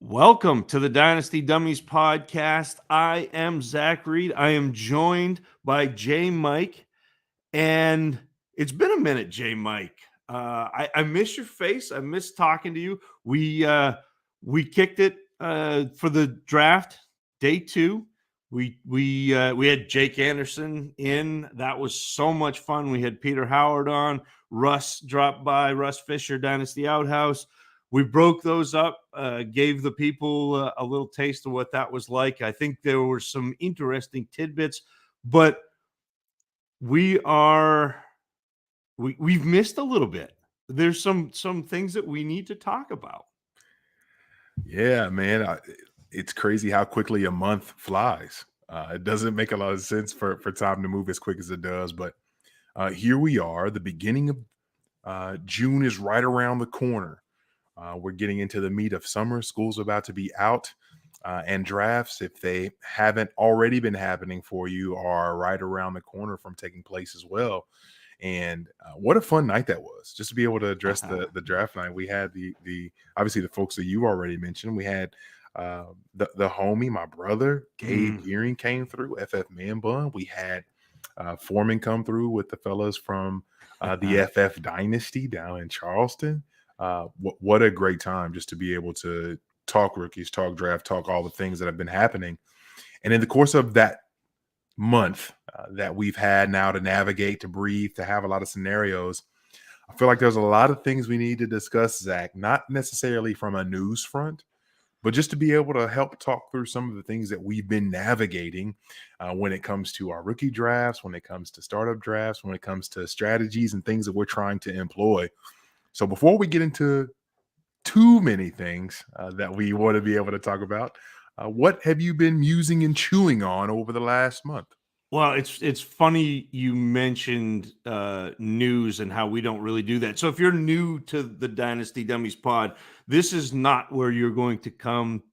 Welcome to the Dynasty Dummies podcast. I am Zach Reed. I am joined by JMic, and it's been a minute, JMic. I miss your face. I miss talking to you. We kicked it for the draft day 2. We had Jake Anderson in. That was so much fun. We had Peter Howard on. Russ dropped by. Russ Fisher, Dynasty Outhouse. We broke those up, gave the people a little taste of what that was like. I think there were some interesting tidbits, but we've missed a little bit. There's some things that we need to talk about. Yeah, man, it's crazy how quickly a month flies. It doesn't make a lot of sense for time to move as quick as it does, but here we are. The beginning of June is right around the corner. We're getting into the meat of summer. School's about to be out, and drafts, if they haven't already been happening for you, are right around the corner from taking place as well. And what a fun night that was, just to be able to address the draft night. We had the obviously the folks that you already mentioned. We had the homie, my brother Gabe Gearing came through, FF Man Bun. We had Foreman come through with the fellas from the FF Dynasty down in Charleston. What a great time just to be able to talk rookies, talk draft, talk all the things that have been happening. And in the course of that month that we've had now to navigate, to breathe, to have a lot of scenarios, I feel like there's a lot of things we need to discuss, Zach, not necessarily from a news front, but just to be able to help talk through some of the things that we've been navigating when it comes to our rookie drafts, when it comes to startup drafts, when it comes to strategies and things that we're trying to employ. So before we get into too many things that we want to be able to talk about, what have you been musing and chewing on over the last month? Well, it's funny you mentioned news and how we don't really do that. So if you're new to the Dynasty Dummies pod, this is not where you're going to come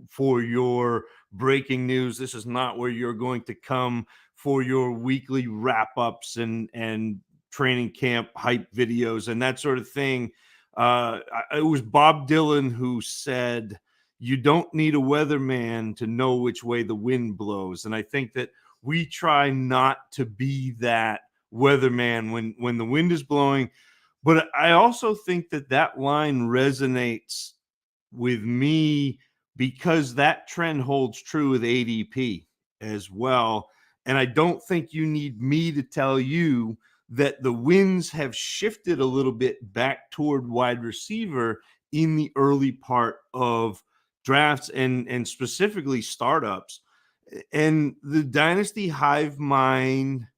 for your breaking news. This is not where you're going to come for your weekly wrap-ups and training camp hype videos and that sort of thing. It was Bob Dylan who said, "You don't need a weatherman to know which way the wind blows." And I think that we try not to be that weatherman when the wind is blowing. But I also think that line resonates with me because that trend holds true with ADP as well. And I don't think you need me to tell you that the winds have shifted a little bit back toward wide receiver in the early part of drafts and specifically startups. And the dynasty hive mind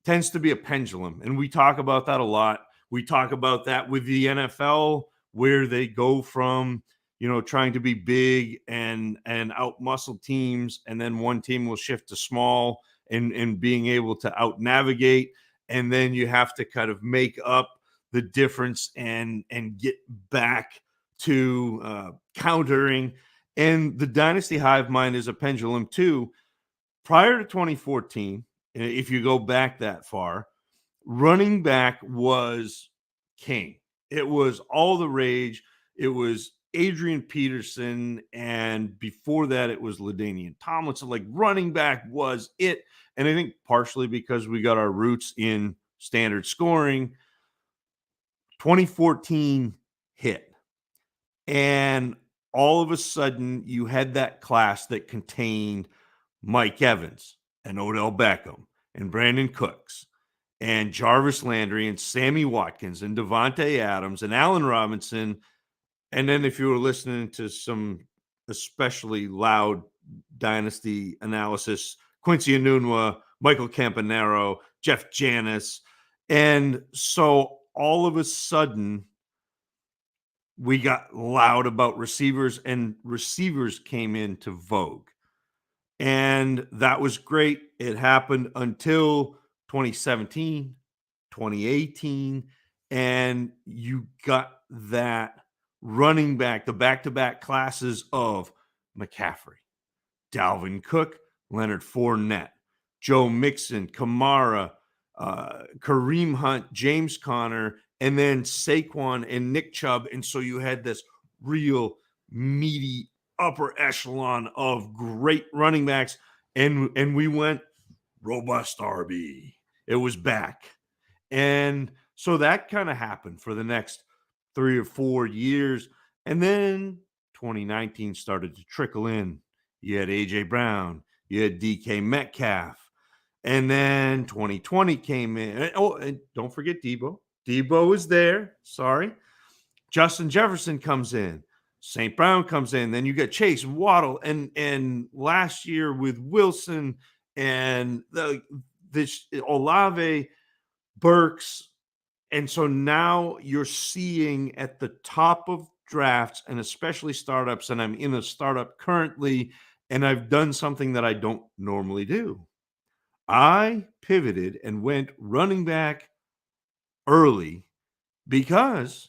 tends to be a pendulum. And we talk about that a lot. We talk about that with the NFL, where they go from, trying to be big and out muscle teams. And then one team will shift to small and being able to out navigate. And then you have to kind of make up the difference and get back to countering. And the dynasty hive mind is a pendulum too. Prior to 2014, if you go back that far, running back was king. It was all the rage. It was Adrian Peterson, and before that, it was LaDainian Tomlinson. Like, running back was it. And I think partially because we got our roots in standard scoring. 2014 hit. And all of a sudden, you had that class that contained Mike Evans and Odell Beckham and Brandon Cooks and Jarvis Landry and Sammy Watkins and Devontae Adams and Allen Robinson. And then if you were listening to some especially loud dynasty analysis, Quincy Enunwa, Michael Campanaro, Jeff Janis. And so all of a sudden, we got loud about receivers, and receivers came into vogue. And that was great. It happened until 2017, 2018, and you got that running back, the back-to-back classes of McCaffrey, Dalvin Cook, Leonard Fournette, Joe Mixon, Kamara, Kareem Hunt, James Conner, and then Saquon and Nick Chubb. And so you had this real meaty upper echelon of great running backs, and we went robust RB. It was back. And so that kind of happened for the next 3 or 4 years. And then 2019 started to trickle in. You had AJ Brown, you had DK Metcalf, and then 2020 came in. Oh, and don't forget Debo. Debo is there. Sorry. Justin Jefferson comes in. St. Brown comes in. Then you got Chase, Waddle, and last year with Wilson and this Olave, Burks. And so now you're seeing at the top of drafts and especially startups, and I'm in a startup currently, and I've done something that I don't normally do. I pivoted and went running back early because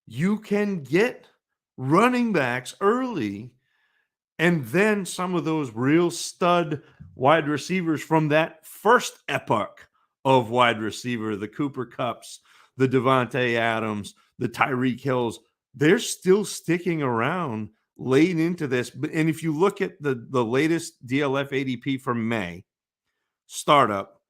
you can get running backs early, and then some of those real stud wide receivers from that first epoch of wide receiver, the Cooper Kupps, the Devontae Adams, the Tyreek Hills, they're still sticking around late into this. And if you look at the latest DLF ADP for May, startup,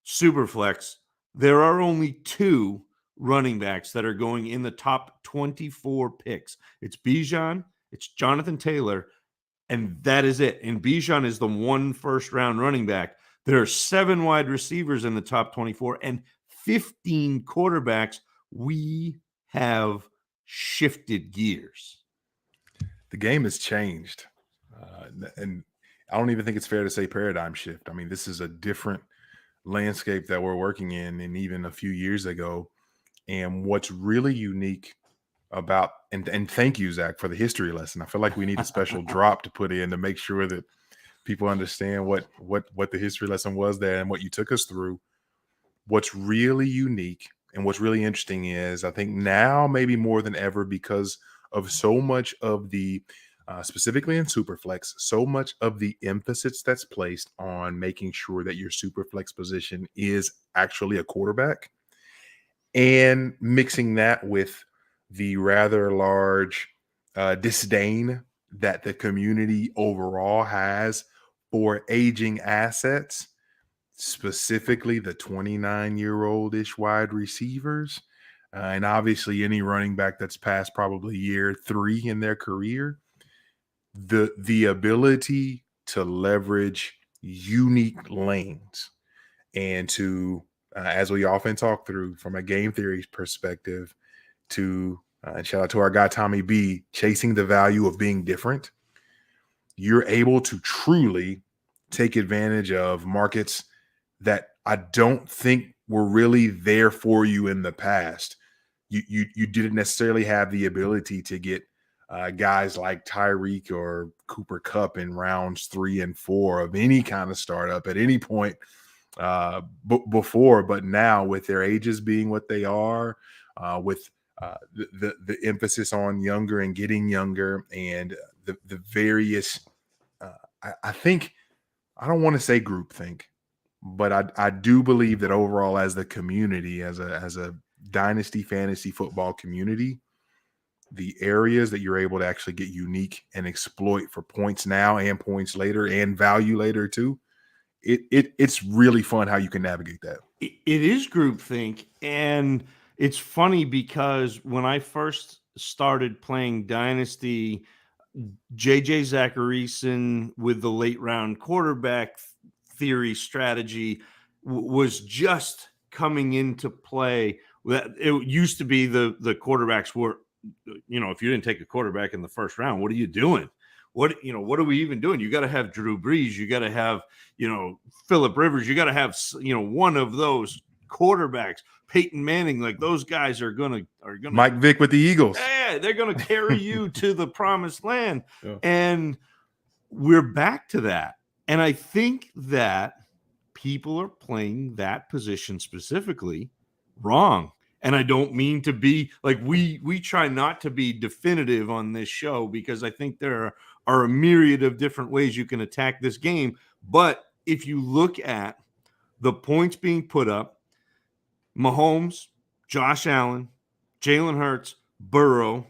Superflex, there are only 2 running backs that are going in the top 24 picks. It's Bijan, it's Jonathan Taylor, and that is it. And Bijan is the 1 first-round running back. There are 7 wide receivers in the top 24 and 15 quarterbacks. We have shifted gears. The game has changed. And I don't even think it's fair to say paradigm shift. I mean, this is a different landscape that we're working in and even a few years ago. And what's really unique about, and thank you, Zach, for the history lesson. I feel like we need a special drop to put in to make sure that people understand what the history lesson was there and what you took us through. What's really unique and what's really interesting is I think now maybe more than ever, because of so much of the specifically in Superflex, so much of the emphasis that's placed on making sure that your Superflex position is actually a quarterback, and mixing that with the rather large disdain that the community overall has for aging assets, specifically the 29-year-old-ish wide receivers. And obviously any running back that's past probably year 3 in their career, the ability to leverage unique lanes and to, as we often talk through from a game theory perspective, to, and shout out to our guy Tommy B, chasing the value of being different, you're able to truly take advantage of markets that I don't think were really there for you in the past. You didn't necessarily have the ability to get guys like Tyreek or Cooper Kupp in rounds 3 and 4 of any kind of startup at any point before. But now, with their ages being what they are, with the emphasis on younger and getting younger, and the various, I think, I don't want to say groupthink, but I do believe that overall, as the community, as a dynasty fantasy football community, the areas that you're able to actually get unique and exploit for points now and points later and value later too, it's really fun how you can navigate that. It is groupthink, and it's funny because when I first started playing Dynasty, JJ Zacharyson with the late round quarterback theory strategy was just coming into play. It used to be the quarterbacks were, if you didn't take a quarterback in the first round, what are you doing? What are we even doing? You got to have Drew Brees. You got to have, Phillip Rivers. You got to have, one of those quarterbacks. Peyton Manning, like those guys are gonna Mike Vick with the Eagles. Yeah, they're gonna carry you to the promised land. Yeah. And we're back to that. And I think that people are playing that position specifically wrong. And I don't mean to be like, we try not to be definitive on this show, because I think there are a myriad of different ways you can attack this game. But if you look at the points being put up, Mahomes, Josh Allen, Jalen Hurts, Burrow,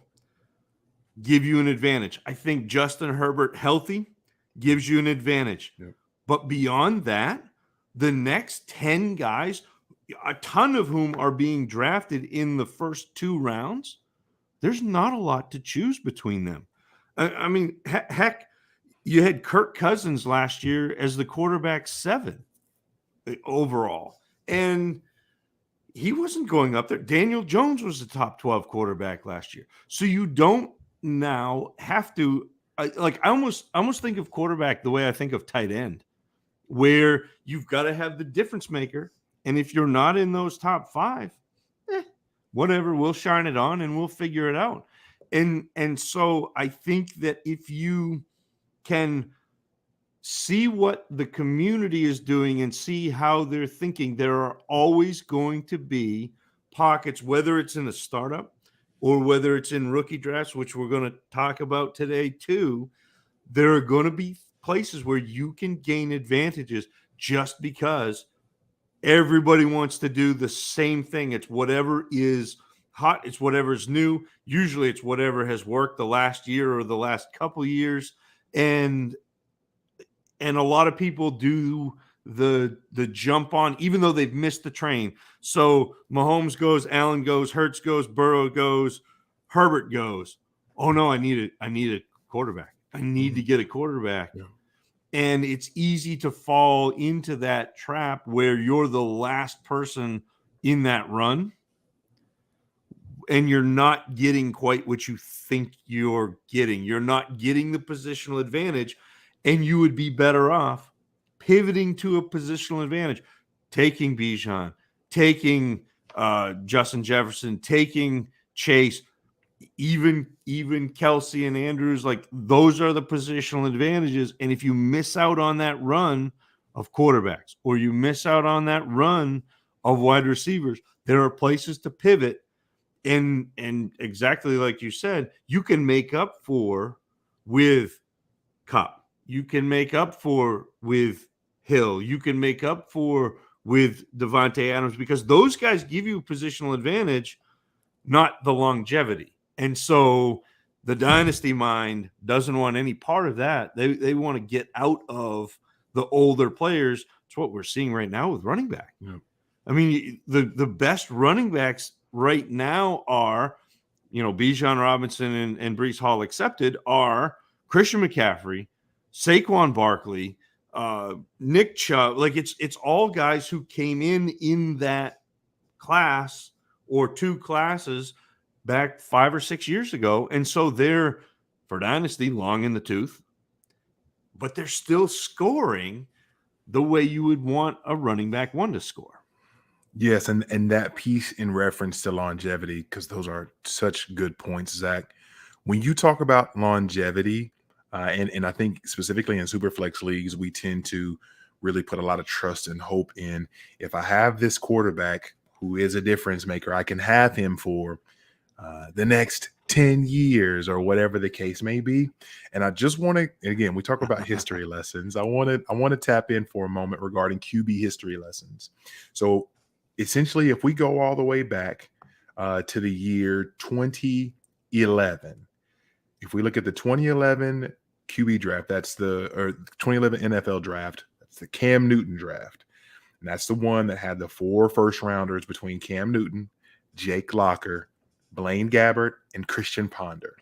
give you an advantage. I think Justin Herbert healthy gives you an advantage. Yep. But beyond that, the next 10 guys, a ton of whom are being drafted in the first 2 rounds, there's not a lot to choose between them. I mean, heck, you had Kirk Cousins last year as the quarterback 7 overall, and he wasn't going up there. Daniel Jones was the top 12 quarterback last year. So you don't now have to I almost think of quarterback the way I think of tight end, where you've got to have the difference maker. And if you're not in those top 5, whatever, we'll shine it on and we'll figure it out. And so I think that if you can see what the community is doing and see how they're thinking, there are always going to be pockets, whether it's in a startup or whether it's in rookie drafts, which we're going to talk about today too. There are going to be places where you can gain advantages just because everybody wants to do the same thing. It's whatever is hot. It's whatever is new. Usually it's whatever has worked the last year or the last couple of years. And a lot of people do the jump on, even though they've missed the train. So Mahomes goes, Allen goes, Hurts goes, Burrow goes, Herbert goes. Oh no, I need a quarterback. I need to get a quarterback. Yeah. And it's easy to fall into that trap where you're the last person in that run and you're not getting quite what you think you're getting. You're not getting the positional advantage, and you would be better off pivoting to a positional advantage, taking Bijan, taking Justin Jefferson, taking Chase, even Kelsey and Andrews. Like, those are the positional advantages. And if you miss out on that run of quarterbacks, or you miss out on that run of wide receivers, there are places to pivot. And exactly like you said, you can make up for with Cup. You can make up for with Hill. You can make up for with Devontae Adams, because those guys give you positional advantage, not the longevity. And so the dynasty mind doesn't want any part of that. They want to get out of the older players. It's what we're seeing right now with running back. Yeah. I mean, the best running backs right now are, Bijan Robinson and Breece Hall accepted, are Christian McCaffrey, Saquon Barkley, Nick Chubb. Like, it's all guys who came in that class or 2 classes back 5 or 6 years ago. And so they're, for dynasty, long in the tooth, but they're still scoring the way you would want a running back 1 to score. Yes, and that piece in reference to longevity, because those are such good points, Zach. When you talk about longevity, and I think specifically in Superflex leagues, we tend to really put a lot of trust and hope in, if I have this quarterback who is a difference maker, I can have him for the next 10 years or whatever the case may be. And I just want to, again, we talk about history lessons. I want to tap in for a moment regarding QB history lessons. So essentially, if we go all the way back to the year 2011, if we look at the 2011 QB draft, that's the 2011 NFL draft, that's the Cam Newton draft. And that's the one that had the 4 first-rounders between Cam Newton, Jake Locker, Blaine Gabbert, and Christian Ponder.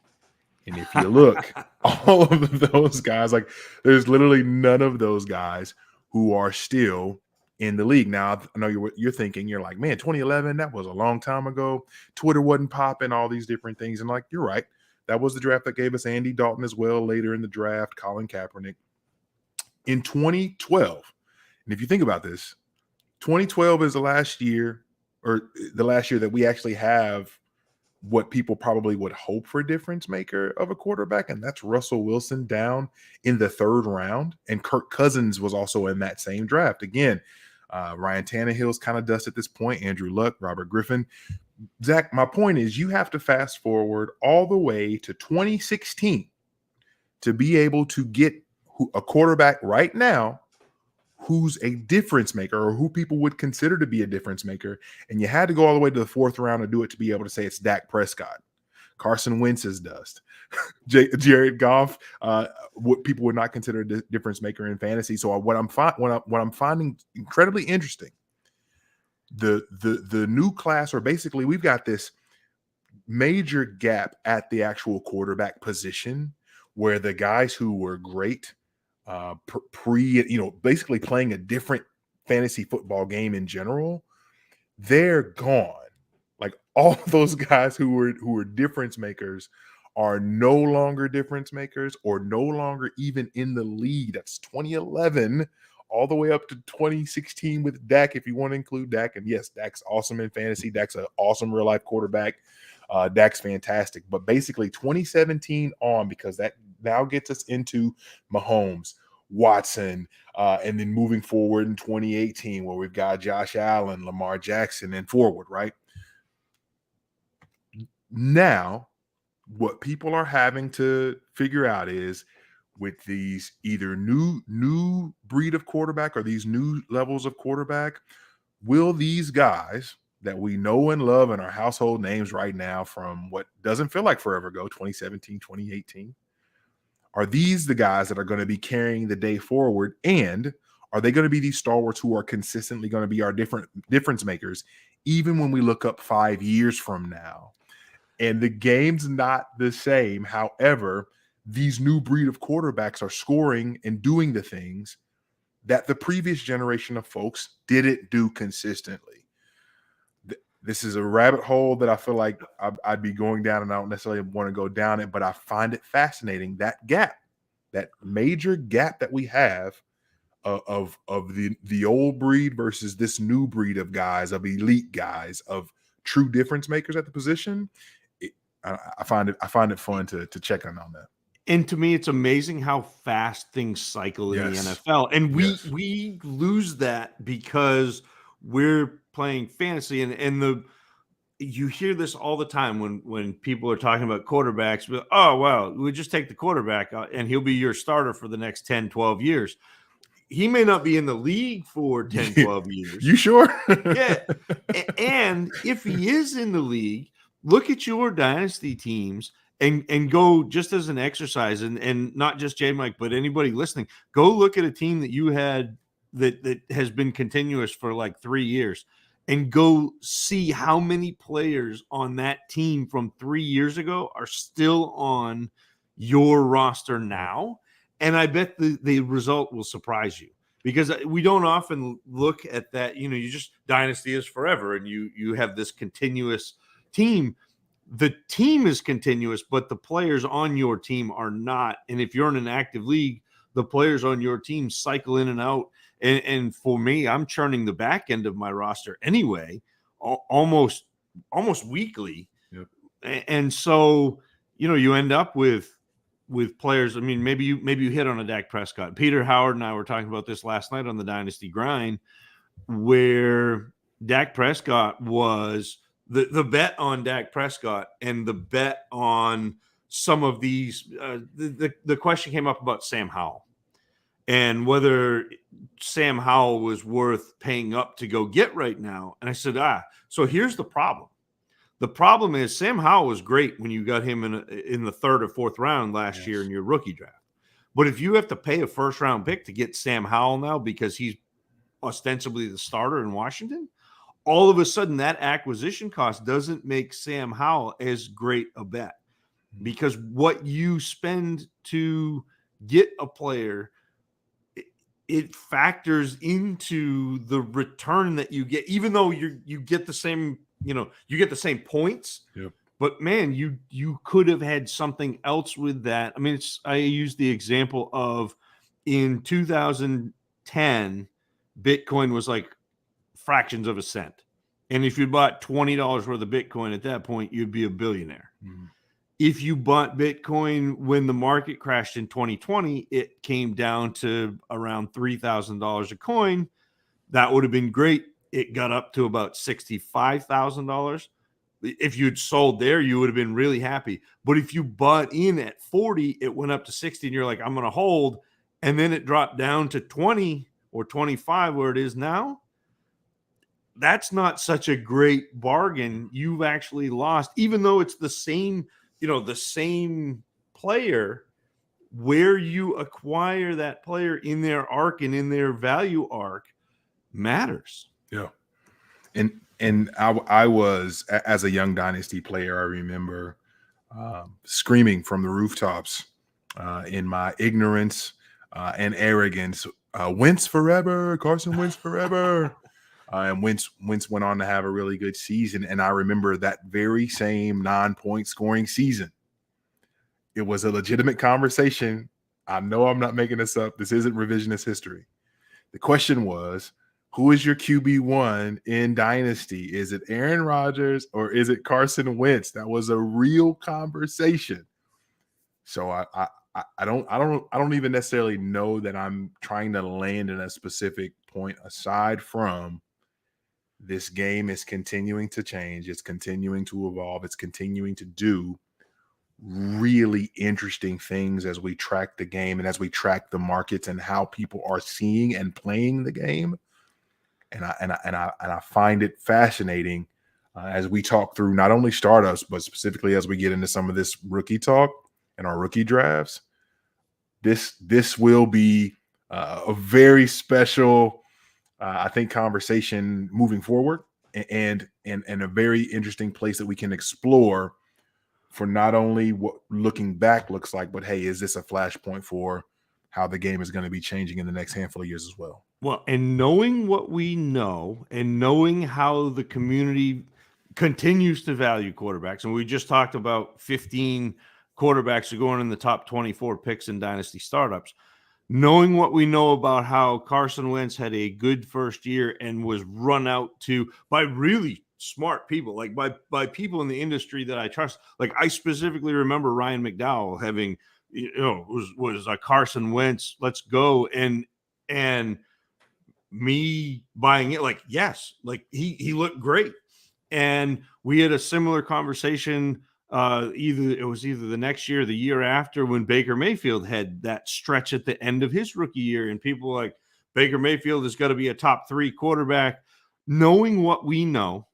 And if you look, all of those guys, like, there's literally none of those guys who are still in the league. Now, I know you're thinking, you're like, man, 2011, that was a long time ago. Twitter wasn't popping, all these different things. And like, you're right. That was the draft that gave us Andy Dalton as well later in the draft, Colin Kaepernick. In 2012, and if you think about this, 2012 is the last year that we actually have what people probably would hope for a difference maker of a quarterback, and that's Russell Wilson down in the 3rd round. And Kirk Cousins was also in that same draft. Again, Ryan Tannehill's kind of dust at this point, Andrew Luck, Robert Griffin. Zach, my point is, you have to fast forward all the way to 2016 to be able to get a quarterback right now who's a difference maker, or who people would consider to be a difference maker. And you had to go all the way to the 4th round to do it, to be able to say it's Dak Prescott. Carson Wentz is dust. Jared Goff, what people would not consider a difference maker in fantasy. So what I'm finding incredibly interesting, the new class, or basically we've got this major gap at the actual quarterback position where the guys who were great basically playing a different fantasy football game in general, they're gone. Like all those guys who were difference makers are no longer difference makers, or no longer even in the league. That's 2011 all the way up to 2016 with Dak, if you want to include Dak. And yes, Dak's awesome in fantasy. Dak's an awesome real life quarterback. Dak's fantastic. But basically 2017 on, because that now gets us into Mahomes, Watson, and then moving forward in 2018 where we've got Josh Allen, Lamar Jackson, and forward, right? Now, what people are having to figure out is, with these either new breed of quarterback or these new levels of quarterback, will these guys that we know and love and are household names right now from what doesn't feel like forever ago, 2017, 2018, are these the guys that are going to be carrying the day forward? And are they going to be these stalwarts who are consistently going to be our difference makers, even when we look up 5 years from now? And the game's not the same. However, these new breed of quarterbacks are scoring and doing the things that the previous generation of folks didn't do consistently. This is a rabbit hole that I feel like I'd be going down, and I don't necessarily want to go down it, but I find it fascinating, that gap, that major gap that we have of the old breed versus this new breed of guys, of elite guys, of true difference makers at the position. I find it fun to check in on that. And to me, it's amazing how fast things cycle in the NFL. And we lose that because we're playing fantasy. And you hear this all the time when people are talking about quarterbacks. But, oh, well, we just take the quarterback and he'll be your starter for the next 10, 12 years. He may not be in the league for 10, 12 years. You sure? Yeah. And if he is in the league, look at your dynasty teams and go, just as an exercise, and not just JMic, but anybody listening, go look at a team that you had that has been continuous for like 3 years, and go see how many players on that team from 3 years ago are still on your roster now. And I bet the result will surprise you, because we don't often look at that. You know, you just, dynasty is forever, and you have this continuous team. The team is continuous, but the players on your team are not. And if you're in an active league, the players on your team cycle in and out. And for me, I'm churning the back end of my roster anyway, almost weekly. Yep. And so, you know, you end up with players. I mean, maybe you hit on a Dak Prescott. Peter Howard and I were talking about this last night on the Dynasty Grind, where Dak Prescott was the bet on Dak Prescott, and the bet on some of these. The question came up about Sam Howell and whether Sam Howell was worth paying up to go get right now. And I said, so here's the problem. The problem is Sam Howell was great when you got him in the third or fourth round last year in your rookie draft. But if you have to pay a first round pick to get Sam Howell now because he's ostensibly the starter in Washington, all of a sudden that acquisition cost doesn't make Sam Howell as great a bet, because what you spend to get a player, it factors into the return that you get, even though you get the same, you get the same points. Yep. But man, you could have had something else with that. I mean, I use the example of in 2010, Bitcoin was like fractions of a cent. And if you bought $20 worth of Bitcoin at that point, you'd be a billionaire. Mm-hmm. If you bought Bitcoin when the market crashed in 2020, it came down to around $3,000 a coin. That would have been great. It got up to about $65,000. If you'd sold there, you would have been really happy. But if you bought in at 40, it went up to 60, and you're like, I'm going to hold. And then it dropped down to 20 or 25 where it is now. That's not such a great bargain. You've actually lost, even though it's the same the same player, where you acquire that player in their arc and in their value arc matters. Yeah. And I was, as a young Dynasty player, I remember screaming from the rooftops in my ignorance and arrogance, Wentz forever, Carson Wentz forever. And Wentz went on to have a really good season. And I remember that very same 9-point scoring season. It was a legitimate conversation. I know I'm not making this up. This isn't revisionist history. The question was, who is your QB1 in Dynasty? Is it Aaron Rodgers or is it Carson Wentz? That was a real conversation. So I don't even necessarily know that I'm trying to land in a specific point, aside from this game is continuing to change. It's continuing to evolve. It's continuing to do really interesting things as we track the game and as we track the markets and how people are seeing and playing the game. And I find it fascinating as we talk through not only startups, but specifically as we get into some of this rookie talk and our rookie drafts. This will be a very special, I think, conversation moving forward, and a very interesting place that we can explore for not only what looking back looks like, but hey, is this a flashpoint for how the game is going to be changing in the next handful of years as well? Well, and knowing what we know and knowing how the community continues to value quarterbacks, and we just talked about 15 quarterbacks are going in the top 24 picks in Dynasty startups. Knowing what we know about how Carson Wentz had a good first year and was run out to by really smart people, like by people in the industry that I trust. Like, I specifically remember Ryan McDowell having, was a Carson Wentz, let's go, and me buying it. Like, yes, like he looked great, and we had a similar conversation. Either the next year or the year after, when Baker Mayfield had that stretch at the end of his rookie year, and people were like, Baker Mayfield has got to be a top 3 quarterback. Knowing what we know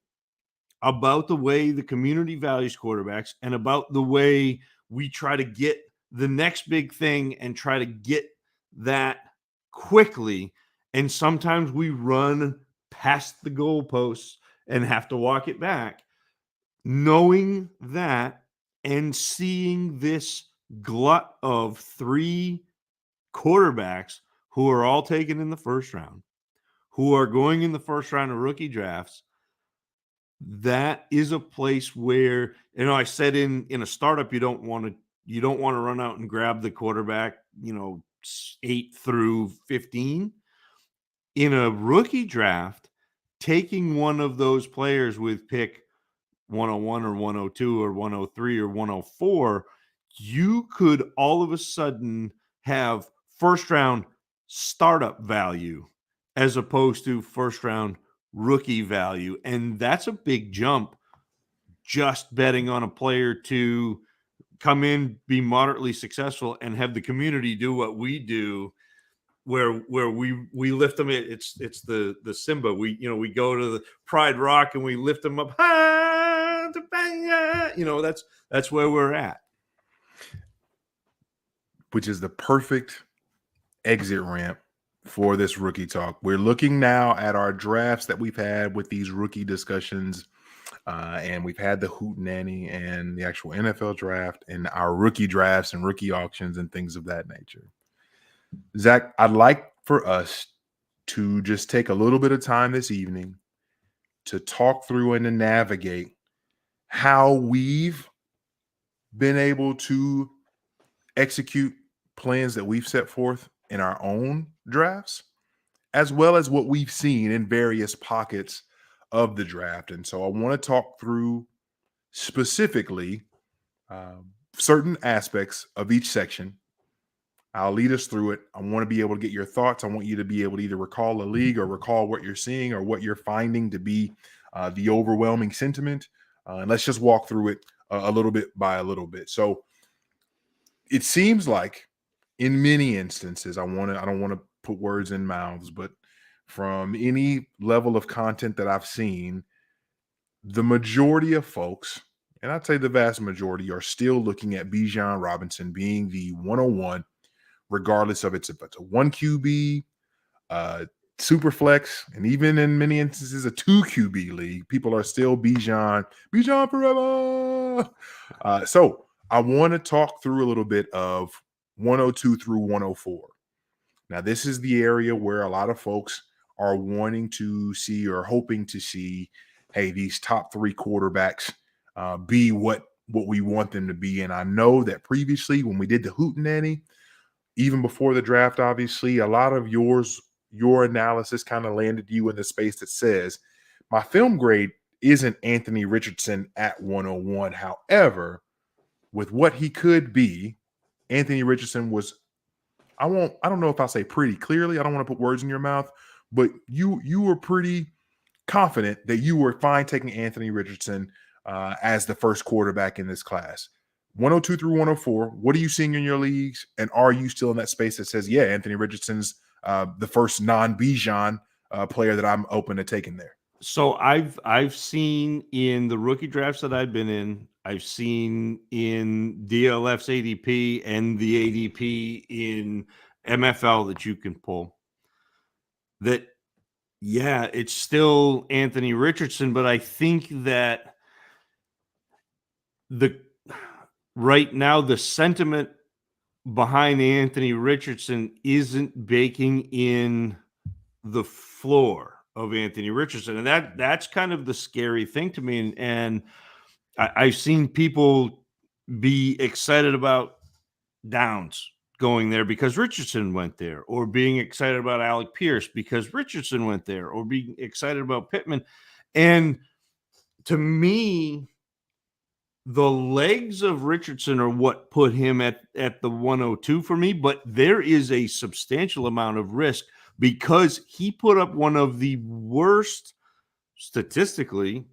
about the way the community values quarterbacks and about the way we try to get the next big thing and try to get that quickly, and sometimes we run past the goalposts and have to walk it back. Knowing that and seeing this glut of 3 quarterbacks who are all taken in the first round, who are going in the first round of rookie drafts, that is a place where, I said in a startup, you don't want to run out and grab the quarterback, 8 through 15. In a rookie draft, taking one of those players with pick 101 or 102 or 103 or 104, you could all of a sudden have first round startup value as opposed to first round rookie value. And that's a big jump, just betting on a player to come in, be moderately successful, and have the community do what we do, where we lift them. It's the Simba. We go to the Pride Rock and we lift them up. That's where we're at. Which is the perfect exit ramp for this rookie talk. We're looking now at our drafts that we've had with these rookie discussions, and we've had the hootenanny and the actual NFL draft and our rookie drafts and rookie auctions and things of that nature. Zach, I'd like for us to just take a little bit of time this evening to talk through and to navigate how we've been able to execute plans that we've set forth in our own drafts, as well as what we've seen in various pockets of the draft. And so I want to talk through specifically certain aspects of each section. I'll lead us through it. I want to be able to get your thoughts. I want you to be able to either recall a league or recall what you're seeing or what you're finding to be the overwhelming sentiment. And let's just walk through it a little bit by a little bit. So it seems like in many instances, I don't want to put words in mouths, but from any level of content that I've seen, the majority of folks, and I'd say the vast majority, are still looking at Bijan Robinson being the 101, regardless of if it's a 1 QB, super flex, and even in many instances, a 2 QB league. People are still Bijan forever. So I want to talk through a little bit of 102 through 104. Now, this is the area where a lot of folks are wanting to see or hoping to see, hey, these top 3 quarterbacks be what we want them to be. And I know that previously when we did the hootenanny, even before the draft, obviously, a lot of your analysis kind of landed you in the space that says my film grade isn't Anthony Richardson at 101. However, with what he could be, Anthony Richardson was, I don't know if I'll say pretty clearly, I don't want to put words in your mouth, but you were pretty confident that you were fine taking Anthony Richardson as the first quarterback in this class. 102 through 104, what are you seeing in your leagues? And are you still in that space that says, yeah, Anthony Richardson's the first non-Bijan player that I'm open to taking there? So I've seen in the rookie drafts that I've been in, I've seen in DLF's ADP and the ADP in MFL that you can pull that, yeah, it's still Anthony Richardson, but I think that right now the sentiment behind Anthony Richardson isn't baking in the floor of Anthony Richardson. And that's kind of the scary thing to me. And I've seen people be excited about Downs going there because Richardson went there, or being excited about Alec Pierce because Richardson went there, or being excited about Pittman. And to me, the legs of Richardson are what put him at the 102 for me, but there is a substantial amount of risk because he put up one of the worst statistically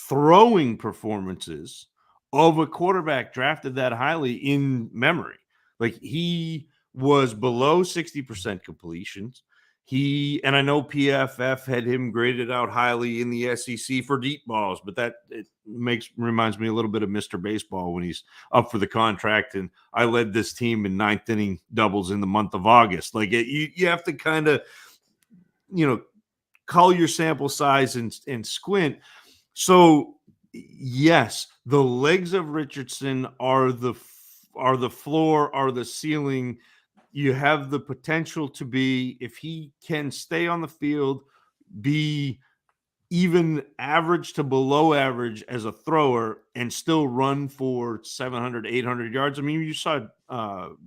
throwing performances of a quarterback drafted that highly in memory. Like, he was below 60% completions. And I know PFF had him graded out highly in the SEC for deep balls, but that reminds me a little bit of Mr. Baseball when he's up for the contract. And I led this team in 9th inning doubles in the month of August. Like, you have to kind of, cull your sample size and squint. So yes, the legs of Richardson are the floor, are the ceiling. You have the potential to be, if he can stay on the field, be even average to below average as a thrower and still run for 700, 800 yards. I mean, you saw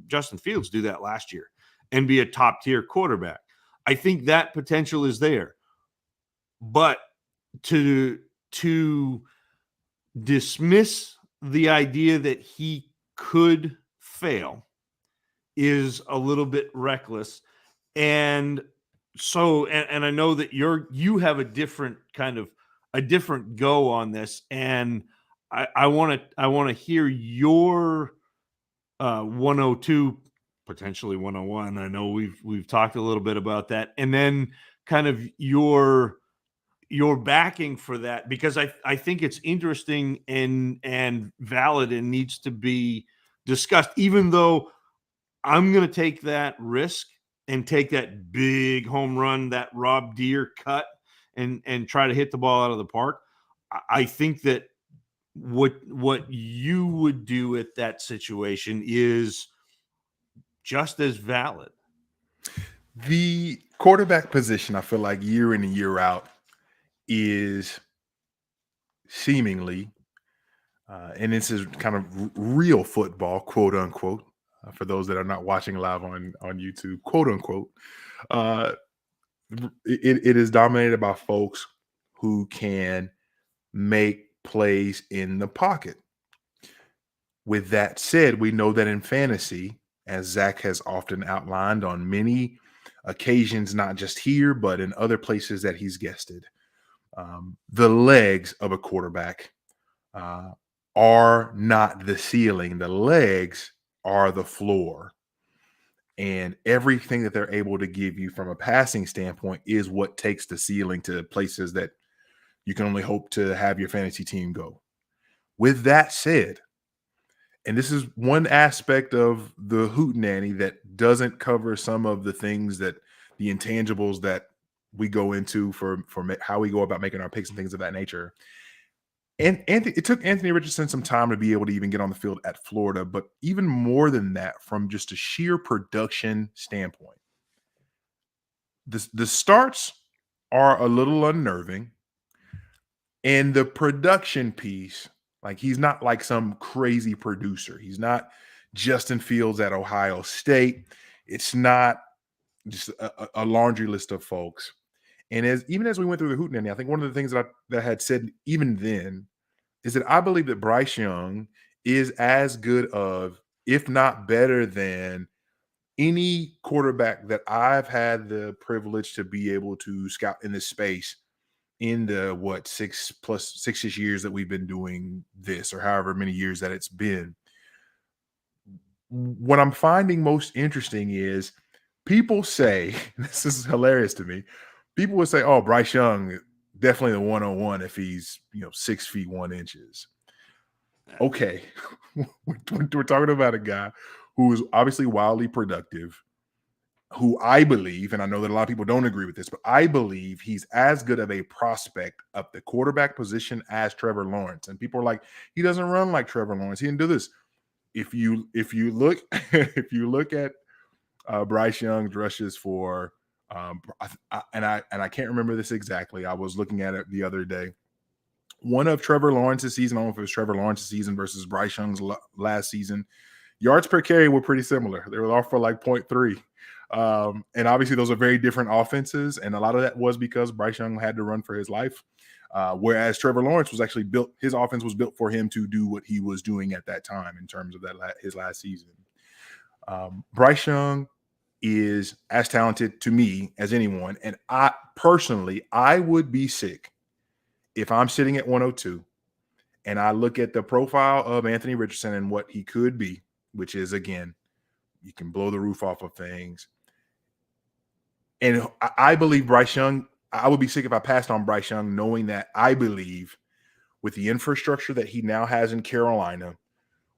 Justin Fields do that last year and be a top tier quarterback. I think that potential is there, but to dismiss the idea that he could fail is a little bit reckless. And so, and I know that you have a different go on this, and I want to hear your 102, potentially 101. I know we've talked a little bit about that, and then kind of your backing for that, because I think it's interesting and valid and needs to be discussed, even though I'm going to take that risk and take that big home run, that Rob Deere cut, and try to hit the ball out of the park. I think that what you would do at that situation is just as valid. The quarterback position, I feel like year in and year out, is seemingly, and this is kind of real football, quote unquote, for those that are not watching live on YouTube, quote unquote, it is dominated by folks who can make plays in the pocket. With that said, we know that in fantasy, as Zach has often outlined on many occasions, not just here, but in other places that he's guested, the legs of a quarterback are not the ceiling. The legs are the floor. And everything that they're able to give you from a passing standpoint is what takes the ceiling to places that you can only hope to have your fantasy team go. With that said, and this is one aspect of the hootenanny that doesn't cover some of the things that the intangibles that we go into for how we go about making our picks and things of that nature. And it took Anthony Richardson some time to be able to even get on the field at Florida, but even more than that, from just a sheer production standpoint, the starts are a little unnerving, and the production piece, like he's not like some crazy producer. He's not Justin Fields at Ohio State. It's not just a laundry list of folks. And even as we went through the hootenanny, I think one of the things that I had said even then is that I believe that Bryce Young is as good of, if not better than, any quarterback that I've had the privilege to be able to scout in this space in the 6+ years that we've been doing this, or however many years that it's been. What I'm finding most interesting is people say, this is hilarious to me, people would say, oh, Bryce Young, definitely the 101 if he's 6 feet 1 inches. Okay. We're talking about a guy who is obviously wildly productive, who I believe, and I know that a lot of people don't agree with this, but I believe he's as good of a prospect up the quarterback position as Trevor Lawrence. And people are like, he doesn't run like Trevor Lawrence. He didn't do this. If you look if you look at Bryce Young's rushes for and I can't remember this exactly. I was looking at it the other day. One of Trevor Lawrence's season, I don't know if it was Trevor Lawrence's season versus Bryce Young's last season, yards per carry were pretty similar. They were all for like 0.3. And obviously those are very different offenses. And a lot of that was because Bryce Young had to run for his life. Whereas Trevor Lawrence was actually built, his offense was built for him to do what he was doing at that time in terms of his last season. Bryce Young is as talented to me as anyone. And I personally would be sick if I'm sitting at 102 and I look at the profile of Anthony Richardson and what he could be, which is, again, you can blow the roof off of things. And I believe Bryce Young, I would be sick if I passed on Bryce Young, knowing that I believe with the infrastructure that he now has in Carolina,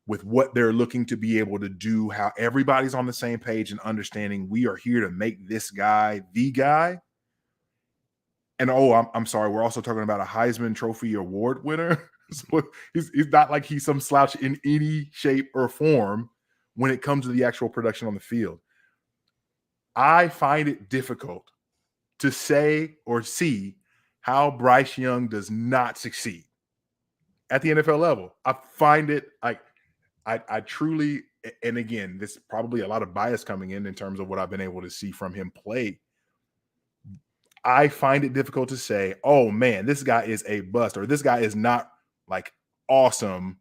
with what they're looking to be able to do, how everybody's on the same page and understanding we are here to make this guy the guy. And I'm sorry, we're also talking about a Heisman Trophy award winner. So he's not like he's some slouch in any shape or form when it comes to the actual production on the field. I find it difficult to say or see how Bryce Young does not succeed at the NFL level. I find it like I truly, and again, this is probably a lot of bias coming in terms of what I've been able to see from him play. I find it difficult to say, oh man, this guy is a bust, or this guy is not like awesome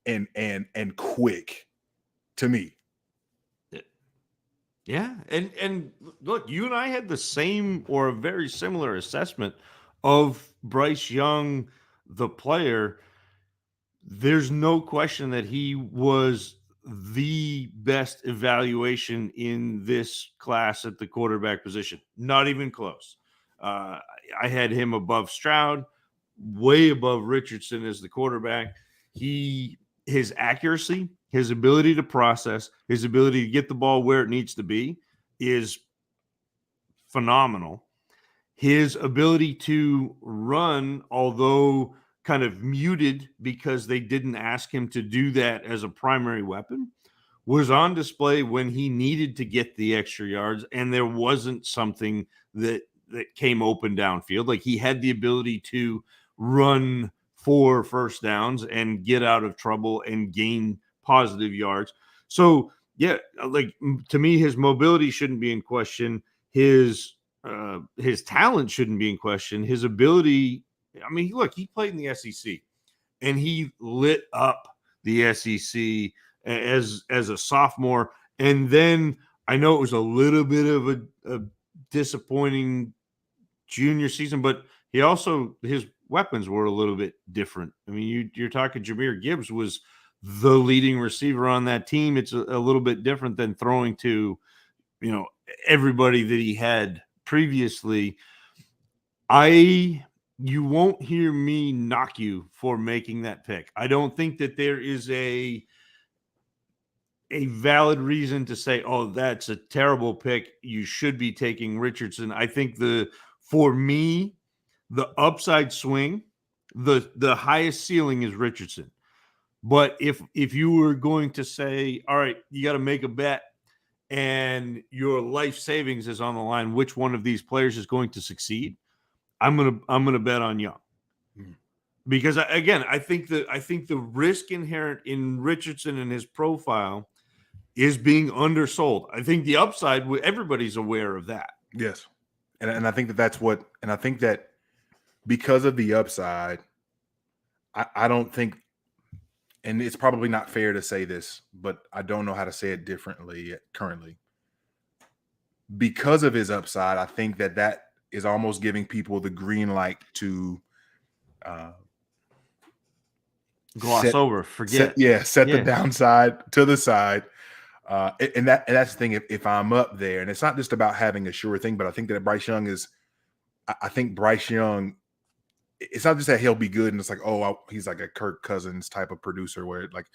and quick to me. Yeah. And look, you and I had the same or a very similar assessment of Bryce Young, the player. There's no question that he was the best evaluation in this class at the quarterback position. Not even close. I had him above Stroud, way above Richardson as the quarterback. His accuracy, his ability to process, his ability to get the ball where it needs to be is phenomenal. His ability to run, although kind of muted because they didn't ask him to do that as a primary weapon, was on display when he needed to get the extra yards and there wasn't something that came open downfield. Like he had the ability to run for first downs and get out of trouble and gain positive yards. So yeah, like to me, his mobility shouldn't be in question. His talent shouldn't be in question. His ability, I mean, look, he played in the SEC and he lit up the SEC as a sophomore. And then I know it was a little bit of a disappointing junior season, but his weapons were a little bit different. I mean, you're talking Jahmyr Gibbs was the leading receiver on that team. It's a little bit different than throwing to, everybody that he had previously. I you won't hear me knock you for making that pick. I don't think that there is a valid reason to say, oh, that's a terrible pick. You should be taking Richardson. I think for me, the upside swing, the highest ceiling is Richardson. But if you were going to say, all right, you got to make a bet and your life savings is on the line, which one of these players is going to succeed? I'm gonna bet on Young. Because again, I think the risk inherent in Richardson and his profile is being undersold. I think the upside, everybody's aware of that. Yes. And I think that's what, and I think that because of the upside, I don't think, and it's probably not fair to say this, but I don't know how to say it differently currently. Because of his upside, I think that is almost giving people the green light to forget. Set the downside to the side. And that's the thing. If I'm up there, and it's not just about having a sure thing, but I think that Bryce Young is. I think Bryce Young. It's not just that he'll be good, and it's like, he's like a Kirk Cousins type of producer, where like,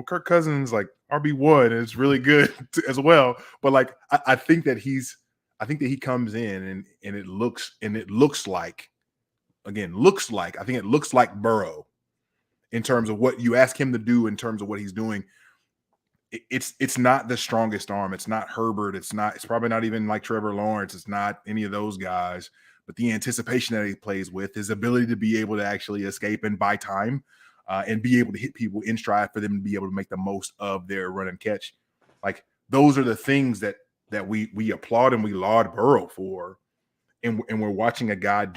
Kirk Cousins like RB1 and it's really good as well. But like, I think that he comes in and it looks like Burrow in terms of what you ask him to do, in terms of what he's doing. It's not the strongest arm. It's not Herbert. It's probably not even like Trevor Lawrence. It's not any of those guys. But the anticipation that he plays with, his ability to be able to actually escape and buy time, and be able to hit people in stride for them to be able to make the most of their run and catch. Like, those are the things that we applaud and we laud Burrow for. And we're watching a guy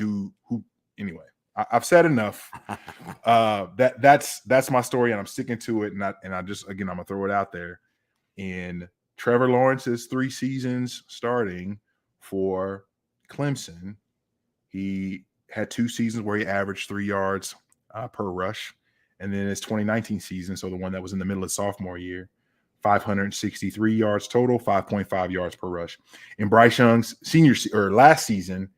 anyway. I've said enough. That's my story, and I'm sticking to it. And I just, again, I'm gonna throw it out there. In Trevor Lawrence's 3 seasons starting for Clemson, he had 2 seasons where he averaged 3 yards per rush, and then his 2019 season, so the one that was in the middle of sophomore year, 563 yards total, 5.5 yards per rush. In Bryce Young's last season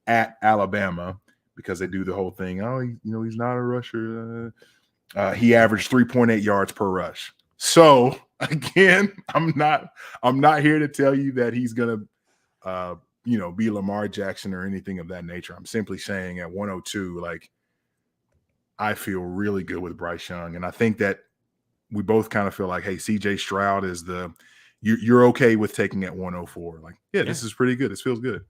at Alabama, because they do the whole thing, he's not a rusher. He averaged 3.8 yards per rush. So again, I'm not here to tell you that he's gonna be Lamar Jackson or anything of that nature. I'm simply saying at 102, like, I feel really good with Bryce Young, and I think that we both kind of feel like, hey, CJ Stroud is you're okay with taking at 104. Like, this is pretty good. This feels good.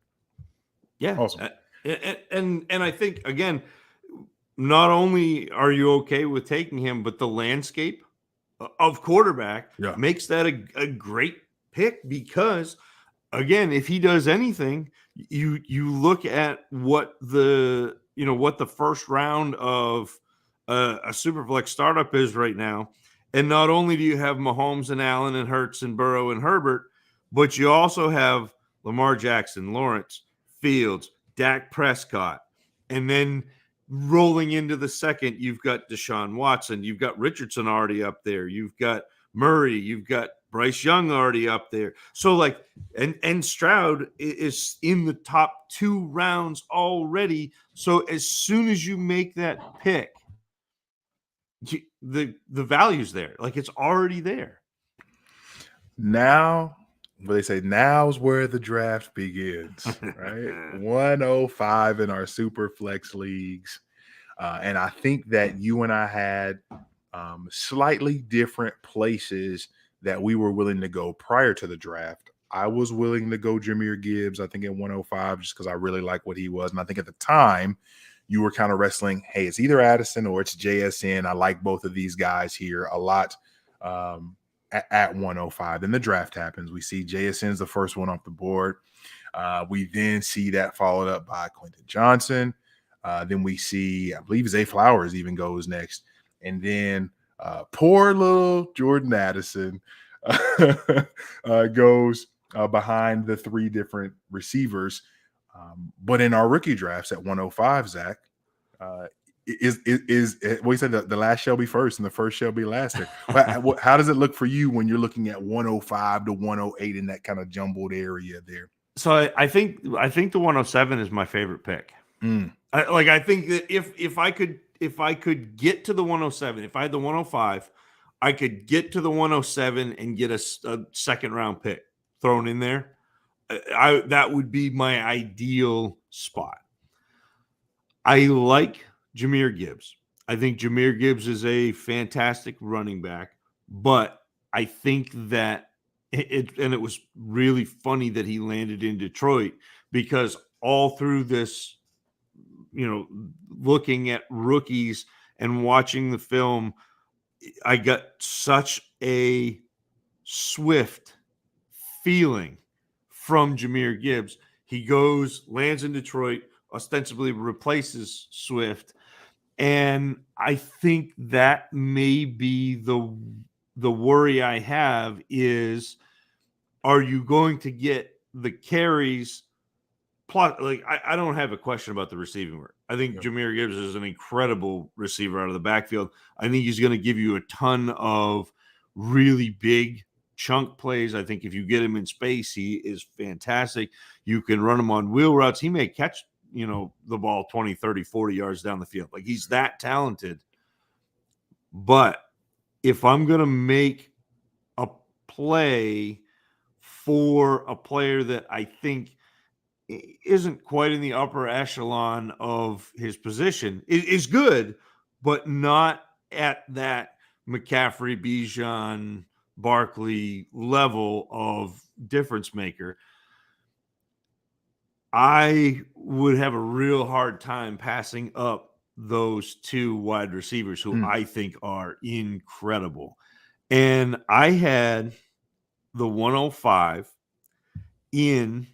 Yeah, awesome. And I think, again, not only are you okay with taking him, but the landscape of quarterback makes that a great pick, because, again, if he does anything, you look at what the first round of a Superflex startup is right now, and not only do you have Mahomes and Allen and Hurts and Burrow and Herbert, but you also have Lamar Jackson, Lawrence, Fields, Dak Prescott, and then rolling into the second, you've got Deshaun Watson, you've got Richardson already up there, you've got Murray, you've got Bryce Young already up there. So like, and Stroud is in the top 2 rounds already. So as soon as you make that pick, the value's there. Like, it's already there. Now, but they say now's where the draft begins, right? 105 in our super flex leagues. And I think that you and I had slightly different places that we were willing to go prior to the draft. I was willing to go Jahmyr Gibbs, I think, at 105, just because I really like what he was. And I think at the time, you were kind of wrestling, hey, it's either Addison or it's JSN. I like both of these guys here a lot. At 105, then the draft happens. We see JSN's the first one off the board. We then see that followed up by Quentin Johnson. Then we see, I believe, Zay Flowers even goes next. And then poor little Jordan Addison goes behind the 3 different receivers. But in our rookie drafts at 105, Zach, is what you said, the last shall be first and the first shall be last. How does it look for you when you're looking at 105 to 108 in that kind of jumbled area there? So I think the 107 is my favorite pick. I think that if I could get to the 107, if I had the 105, I could get to the 107 and get a second round pick thrown in there. That would be my ideal spot. I like Jahmyr Gibbs. I think Jahmyr Gibbs is a fantastic running back, but I think that it was really funny that he landed in Detroit because all through this, looking at rookies and watching the film, I got such a swift feeling from Jahmyr Gibbs. He lands in Detroit, ostensibly replaces Swift, and I think that may be the worry I have is, are you going to get the carries? Plus, like I don't have a question about the receiving work. I think Jahmyr Gibbs is an incredible receiver out of the backfield. I think he's going to give you a ton of really big chunk plays. I think if you get him in space, he is fantastic. You can run him on wheel routes. He may catch, the ball 20, 30, 40 yards down the field. Like, he's that talented. But if I'm going to make a play for a player that I think isn't quite in the upper echelon of his position, is good, but not at that McCaffrey, Bijan, Barkley level of difference maker, I would have a real hard time passing up those two wide receivers who I think are incredible. And I had the 105 in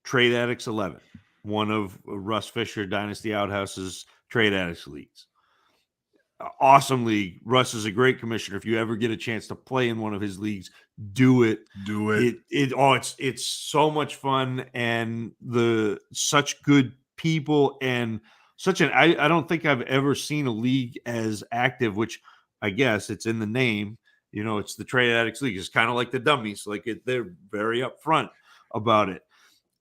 Trade Addicts 11, one of Russ Fisher Dynasty Outhouse's Trade Addicts leagues. Awesome league. Russ is a great commissioner. If you ever get a chance to play in one of his leagues, do it. Do it. It's so much fun, and such good people, and I don't think I've ever seen a league as active, which I guess it's in the name. It's the Trade Addicts League. It's kind of like the Dummies. They're very upfront about it.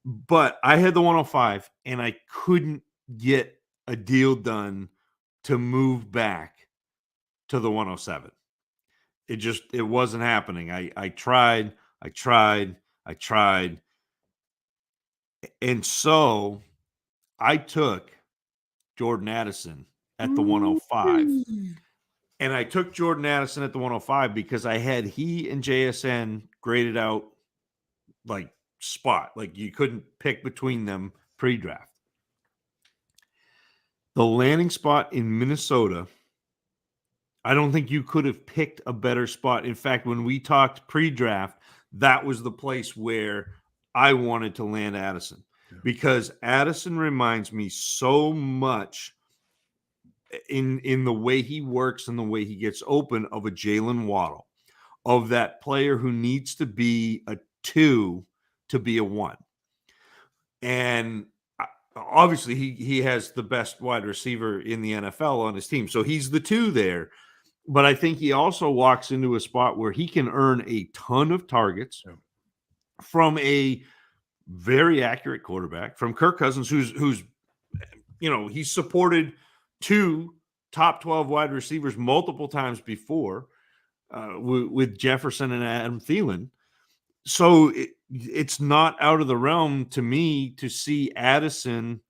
But I had the 105, and I couldn't get a deal done to move back to the 107. It wasn't happening. I tried. And so I took Jordan Addison at the 105. And I took Jordan Addison at the 105 because I had he and JSN graded out like spot. Like, you couldn't pick between them pre-draft. The landing spot in Minnesota, I don't think you could have picked a better spot. In fact, when we talked pre-draft, that was the place where I wanted to land Addison, because Addison reminds me so much in the way he works and the way he gets open of a Jalen Waddle, of that player who needs to be a 2 to be a 1. And obviously he has the best wide receiver in the NFL on his team, so he's the 2 there. But I think he also walks into a spot where he can earn a ton of targets from a very accurate quarterback, from Kirk Cousins, who's he's supported 2 top 12 wide receivers multiple times before, with Jefferson and Adam Thielen. So it's not out of the realm to me to see Addison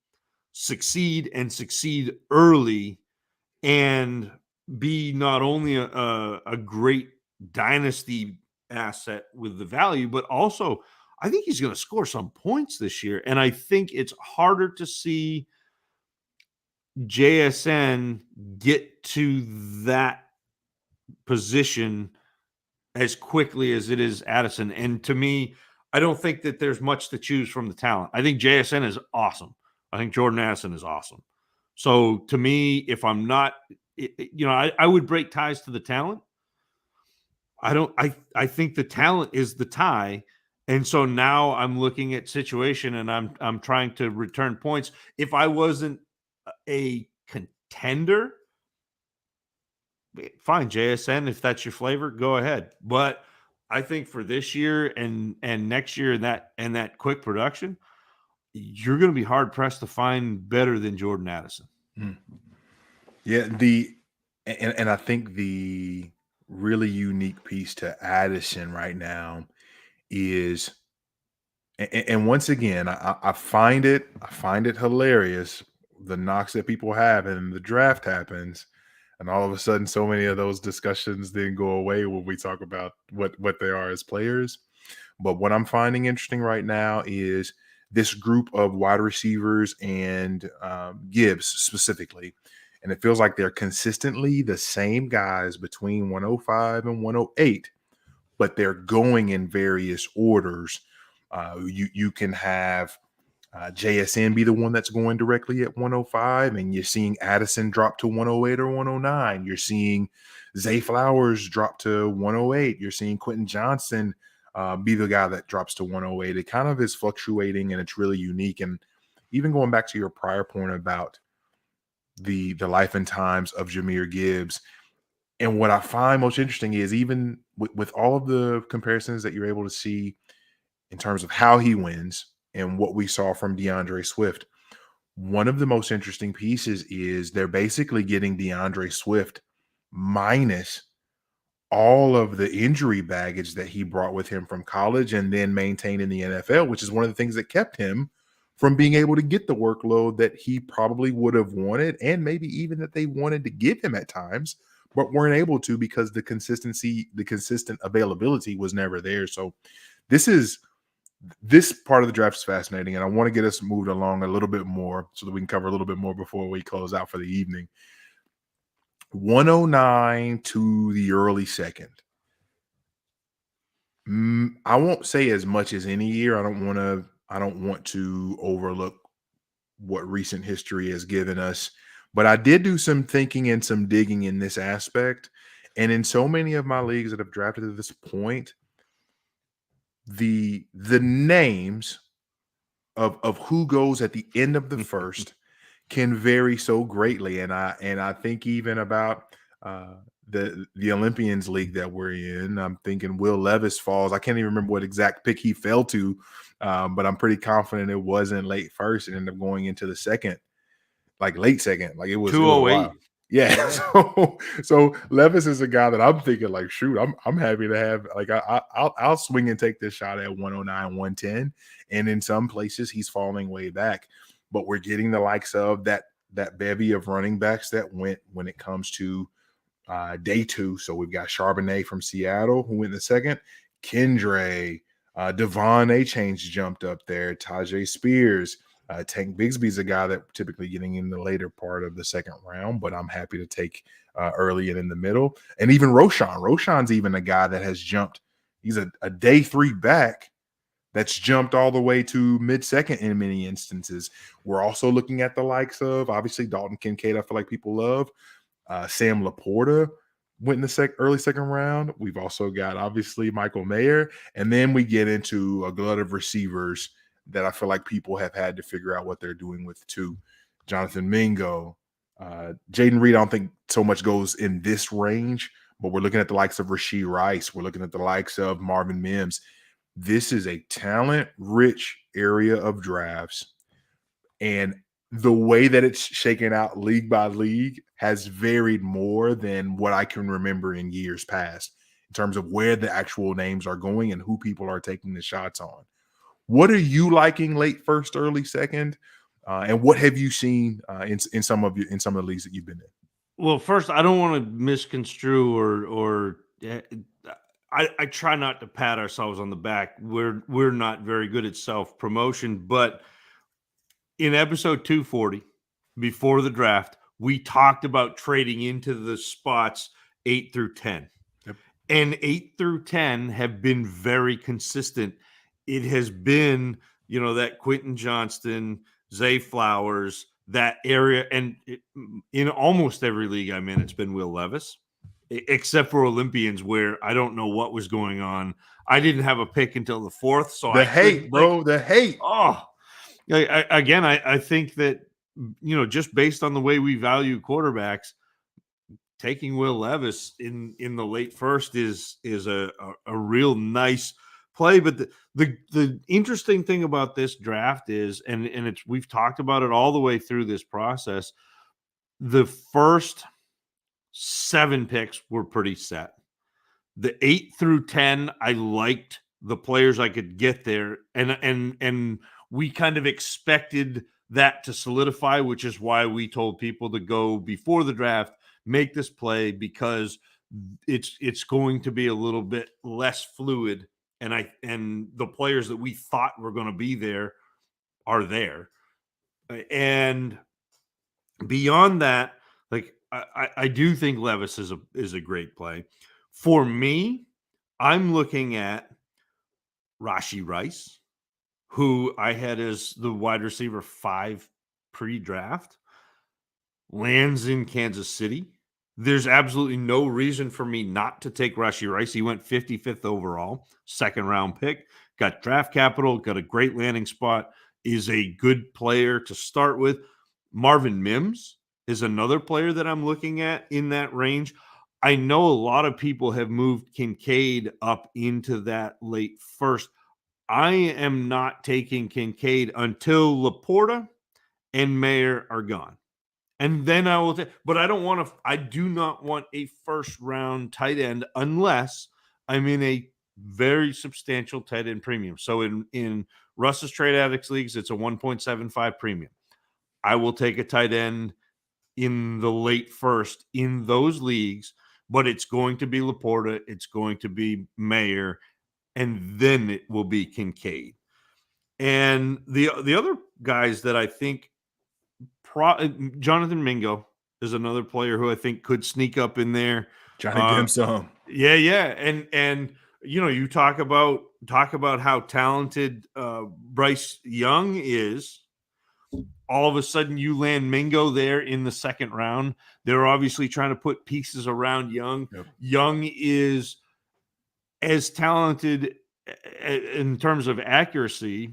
succeed early and be not only a great dynasty asset with the value, but also I think he's going to score some points this year. And I think it's harder to see JSN get to that position as quickly as it is Addison. And to me, I don't think that there's much to choose from the talent. I think JSN is awesome. I think Jordan Addison is awesome. So to me, if I'm not, I would break ties to the talent. I think the talent is the tie. And so now I'm looking at situation and I'm trying to return points. If I wasn't a contender, fine, JSN, if that's your flavor, go ahead. But I think for this year and next year and that quick production, you're going to be hard pressed to find better than Jordan Addison. Yeah, and I think the really unique piece to Addison right now is, and once again, I find it hilarious, the knocks that people have, and the draft happens, and all of a sudden, so many of those discussions then go away when we talk about what they are as players. But what I'm finding interesting right now is this group of wide receivers and Gibbs specifically. And it feels like they're consistently the same guys between 105 and 108, but they're going in various orders. You can have JSN be the one that's going directly at 105, and you're seeing Addison drop to 108 or 109. You're seeing Zay Flowers drop to 108. You're seeing Quentin Johnson be the guy that drops to 108. It kind of is fluctuating, and it's really unique. And even going back to your prior point about the life and times of Jahmyr Gibbs, and what I find most interesting is even with all of the comparisons that you're able to see in terms of how he wins and what we saw from DeAndre Swift, one of the most interesting pieces is they're basically getting DeAndre Swift minus all of the injury baggage that he brought with him from college and then maintained in the NFL, which is one of the things that kept him from being able to get the workload that he probably would have wanted, and maybe even that they wanted to give him at times, but weren't able to because the consistent availability was never there. So this part of the draft is fascinating, and I want to get us moved along a little bit more so that we can cover a little bit more before we close out for the evening. 109 to the early second. I won't say as much as any year. I don't want to overlook what recent history has given us, but I did do some thinking and some digging in this aspect. And in so many of my leagues that have drafted to this point, the names of who goes at the end of the first can vary so greatly. And I think even about the Olympians league that we're in, I'm thinking Will Levis falls. I can't even remember what exact pick he fell to, but I'm pretty confident it wasn't late first and ended up going into the second, like late second. Like it was a 208. while. Yeah. So Levis is a guy that I'm thinking like, shoot, I'm happy to have, like, I'll swing and take this shot at 109, 110. And in some places he's falling way back, but we're getting the likes of that bevy of running backs that went when it comes to day two. So we've got Charbonnet from Seattle who went in the second, Kendre, Devon Achane jumped up there, Tajay Spears, Tank Bigsby's a guy that typically getting in the later part of the second round, but I'm happy to take early and in the middle. And even Roshan's even a guy that has jumped. He's a day three back that's jumped all the way to mid-second in many instances. We're also looking at the likes of, obviously, Dalton Kincaid, I feel like people love. Sam Laporta went in the early second round. We've also got, obviously, Michael Mayer. And then we get into a glut of receivers that I feel like people have had to figure out what they're doing with too. Jonathan Mingo, Jaden Reed, I don't think so much goes in this range, but we're looking at the likes of Rashee Rice. We're looking at the likes of Marvin Mims. This is a talent-rich area of drafts, and the way that it's shaken out league by league has varied more than what I can remember in years past in terms of where the actual names are going and who people are taking the shots on. What are you liking late first, early second, and what have you seen in some of the leagues that you've been in? Well, first, I don't want to misconstrue or I try not to pat ourselves on the back. We're not very good at self-promotion, but in episode 240, before the draft, we talked about trading into the spots 8 through 10. Yep. And 8 through 10 have been very consistent. It has been, that Quentin Johnston, Zay Flowers, that area. And in almost every league I'm in, it's been Will Levis, except for Olympians, where I don't know what was going on. I didn't have a pick until the fourth. So the hate. Oh, I think that, just based on the way we value quarterbacks, taking Will Levis in the late first is a real nice play. But the interesting thing about this draft is, and it's we've talked about it all the way through this process. The first 7 picks were pretty set. The 8 through 10, I liked the players I could get there, and we kind of expected that to solidify, which is why we told people to go before the draft, make this play, because it's going to be a little bit less fluid, and the players that we thought were going to be there are there. And beyond that, like I do think Levis is a great play. For me, I'm looking at Rashee Rice, who I had as the wide receiver 5 pre-draft, lands in Kansas City. There's absolutely no reason for me not to take Rashee Rice. He went 55th overall, 2nd round pick, got draft capital, got a great landing spot, is a good player to start with. Marvin Mims is another player that I'm looking at in that range. I know a lot of people have moved Kincaid up into that late first. I am not taking Kincaid until Laporta and Mayer are gone. And then I will take, but I do not want a first round tight end unless I'm in a very substantial tight end premium. So in Russ's Trade Addicts leagues, it's a 1.75 premium. I will take a tight end in the late first in those leagues, but it's going to be Laporta, it's going to be Mayer, and then it will be Kincaid. And the other guys that I think, Jonathan Mingo is another player who I think could sneak up in there. Johnny Dim Sum. Yeah, and you talk about how talented Bryce Young is. All of a sudden you land Mingo there in the 2nd round. They're obviously trying to put pieces around Young. Yep. Young is as talented in terms of accuracy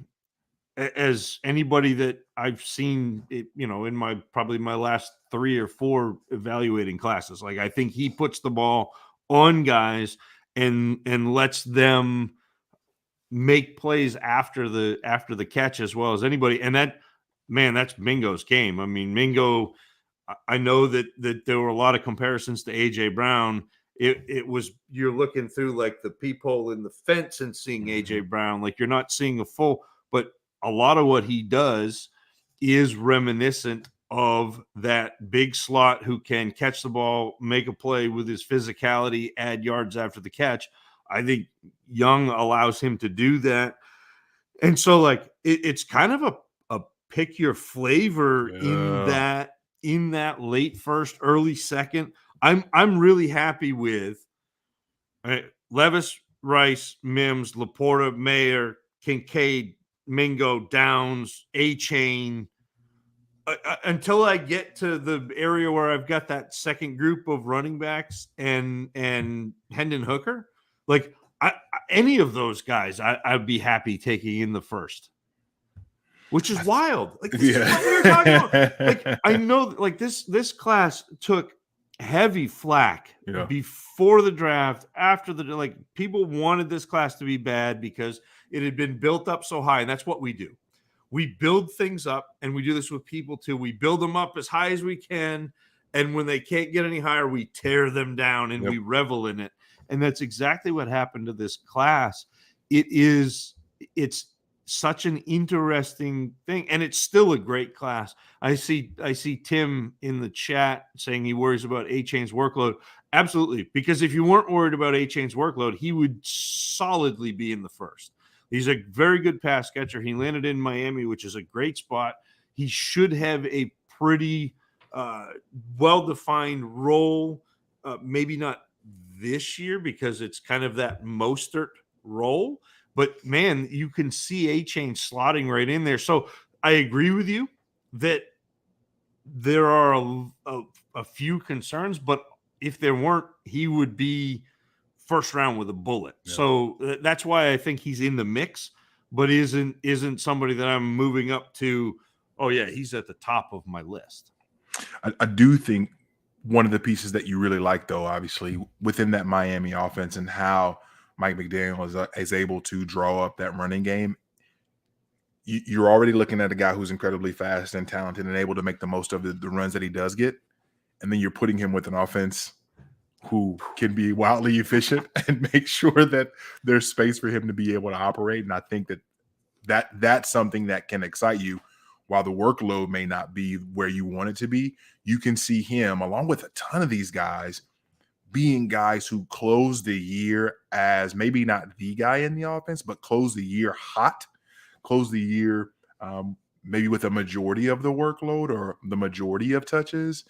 as anybody that I've seen, in my last 3 or 4 evaluating classes. Like, I think he puts the ball on guys and lets them make plays after the catch as well as anybody. And that's Mingo's game. I mean, Mingo, I know that there were a lot of comparisons to AJ Brown. It was, you're looking through like the peephole in the fence and seeing AJ Brown, like you're not seeing a full, but a lot of what he does is reminiscent of that big slot who can catch the ball, make a play with his physicality, add yards after the catch. I think Young allows him to do that. And so like it's kind of a pick your flavor in that late first, early second. I'm really happy with Levis, Rice, Mims, Laporta, Mayer, Kincaid, Mingo, Downs, A-Chain, until I get to the area where I've got that second group of running backs and Hendon Hooker. Like any of those guys, I'd be happy taking in the first. Which is wild. Like, this is what we were talking about. Like, I know, like this class took heavy flack before the draft, after like people wanted this class to be bad because it had been built up so high, and that's what we do. We build things up, and we do this with people too. We build them up as high as we can, and when they can't get any higher, we tear them down and we revel in it. And that's exactly what happened to this class. It's such an interesting thing, and it's still a great class. I see Tim in the chat saying he worries about A-Chain's workload. Absolutely, because if you weren't worried about A-Chain's workload, he would solidly be in the first. He's a very good pass catcher. He landed in Miami, which is a great spot. He should have a pretty well-defined role. Maybe not this year because it's kind of that Mostert role. But, man, you can see A-Chain slotting right in there. So I agree with you that there are a few concerns, but if there weren't, he would be first round with a bullet. Yeah. So that's why I think he's in the mix, but isn't somebody that I'm moving up to, oh, yeah, he's at the top of my list. I do think one of the pieces that you really like, though, obviously, within that Miami offense and how Mike McDaniel is able to draw up that running game, you're already looking at a guy who's incredibly fast and talented and able to make the most of the runs that he does get. And then you're putting him with an offense who can be wildly efficient and make sure that there's space for him to be able to operate. And I think that's something that can excite you. While the workload may not be where you want it to be, you can see him, along with a ton of these guys, being guys who close the year as maybe not the guy in the offense, but close the year hot, close the year maybe with a majority of the workload or the majority of touches.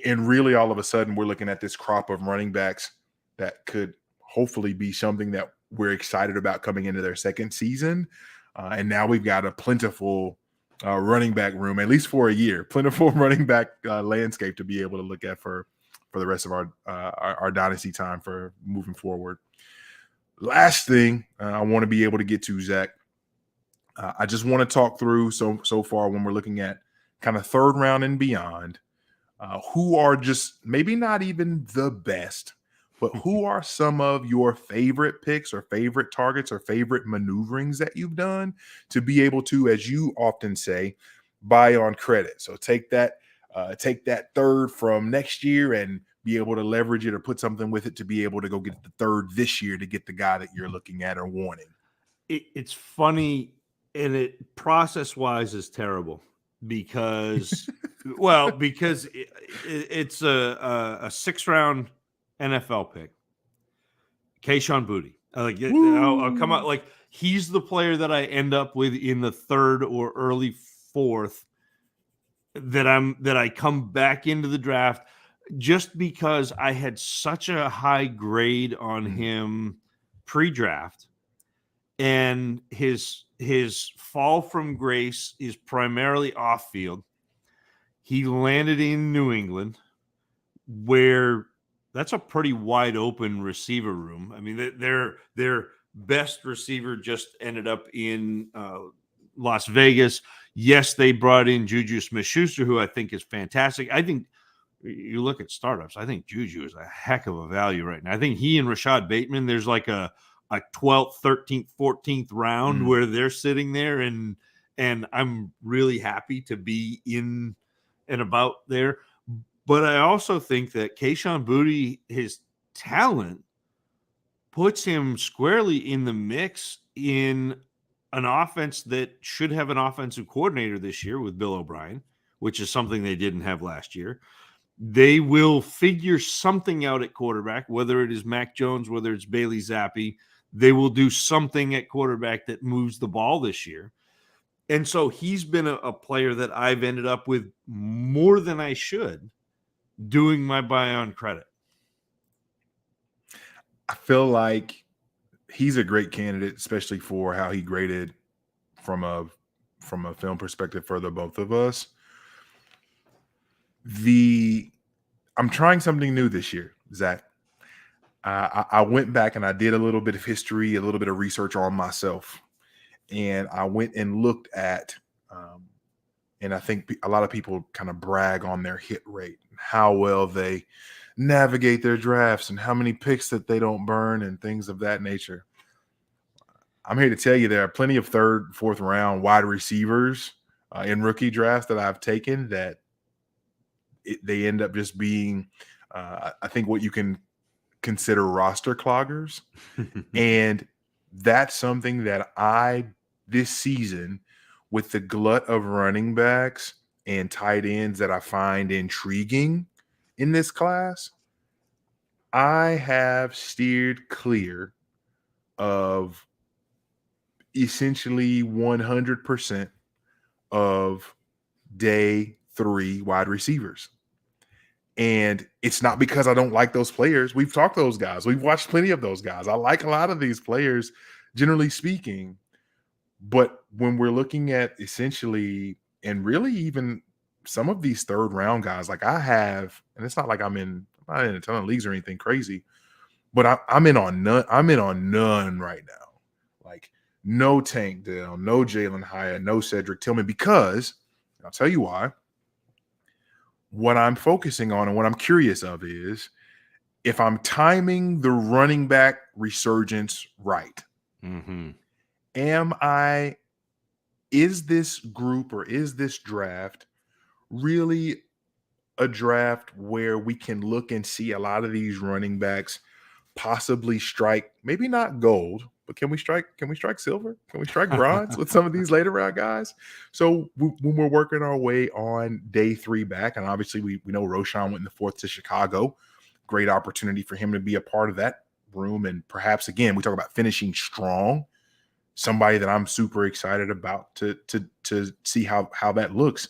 And really, all of a sudden, we're looking at this crop of running backs that could hopefully be something that we're excited about coming into their second season. And now we've got a plentiful running back room, at least for a year, plentiful running back landscape to be able to look at for the rest of our dynasty time for moving forward. Last thing I want to be able to get to, Zach, I just want to talk through so far when we're looking at kind of third round and beyond, who are just maybe not even the best, but who are some of your favorite picks or favorite targets or favorite maneuverings that you've done to be able to, as you often say, buy on credit. So take that third from next year and be able to leverage it or put something with it to be able to go get the third this year to get the guy that you're looking at or wanting. It's funny, and it process-wise is terrible because, because it's a 6th-round NFL pick, Kayshon Boutte. I'll come out like he's the player that I end up with in the 3rd or early 4th that I come back into the draft just because I had such a high grade on him pre-draft, and his fall from grace is primarily off field. He landed in New England, where that's a pretty wide open receiver room. I mean, their best receiver just ended up in Las Vegas. Yes, they brought in Juju Smith-Schuster, who I think is fantastic. I think you look at startups, I think Juju is a heck of a value right now. I think he and Rashad Bateman, there's like a 12th, 13th, 14th round where they're sitting there, and I'm really happy to be in and about there. But I also think that Kayshon Boutte, his talent, puts him squarely in the mix in an offense that should have an offensive coordinator this year with Bill O'Brien, which is something they didn't have last year. They will figure something out at quarterback, whether it is Mac Jones, whether it's Bailey Zappi. They will do something at quarterback that moves the ball this year. And so he's been a player that I've ended up with more than I should doing my buy on credit. I feel like he's a great candidate, especially for how he graded from a film perspective for the both of us. I'm trying something new this year, Zach. I went back and I did a little bit of history, a little bit of research on myself. And I went and looked at, and I think a lot of people kind of brag on their hit rate, how well they navigate their drafts and how many picks that they don't burn and things of that nature. I'm here to tell you there are plenty of 3rd, 4th round wide receivers in rookie drafts that I've taken that they end up just being, I think, what you can consider roster cloggers. And that's something that this season, with the glut of running backs and tight ends that I find intriguing in this class, I have steered clear of essentially 100% of day 3 wide receivers. And it's not because I don't like those players. We've talked to those guys. We've watched plenty of those guys. I like a lot of these players, generally speaking. But when we're looking at essentially, and really even some of these 3rd round guys, like I have, and it's not like I'm not in a ton of leagues or anything crazy, but I'm in on none. I'm in on none right now. Like no Tank Dell, no Jalen Hyatt, no Cedric Tillman, because I'll tell you why. What I'm focusing on and what I'm curious of is if I'm timing the running back resurgence right, Mm-hmm. am I, is this group or is this draft really a draft where we can look and see a lot of these running backs possibly strike, maybe not gold, but can we strike silver? Can we strike bronze with some of these later round guys? So when we're working our way on day 3 back, and obviously we know Roshan went in the 4th to Chicago, great opportunity for him to be a part of that room. And perhaps again, we talk about finishing strong, somebody that I'm super excited about to see how that looks.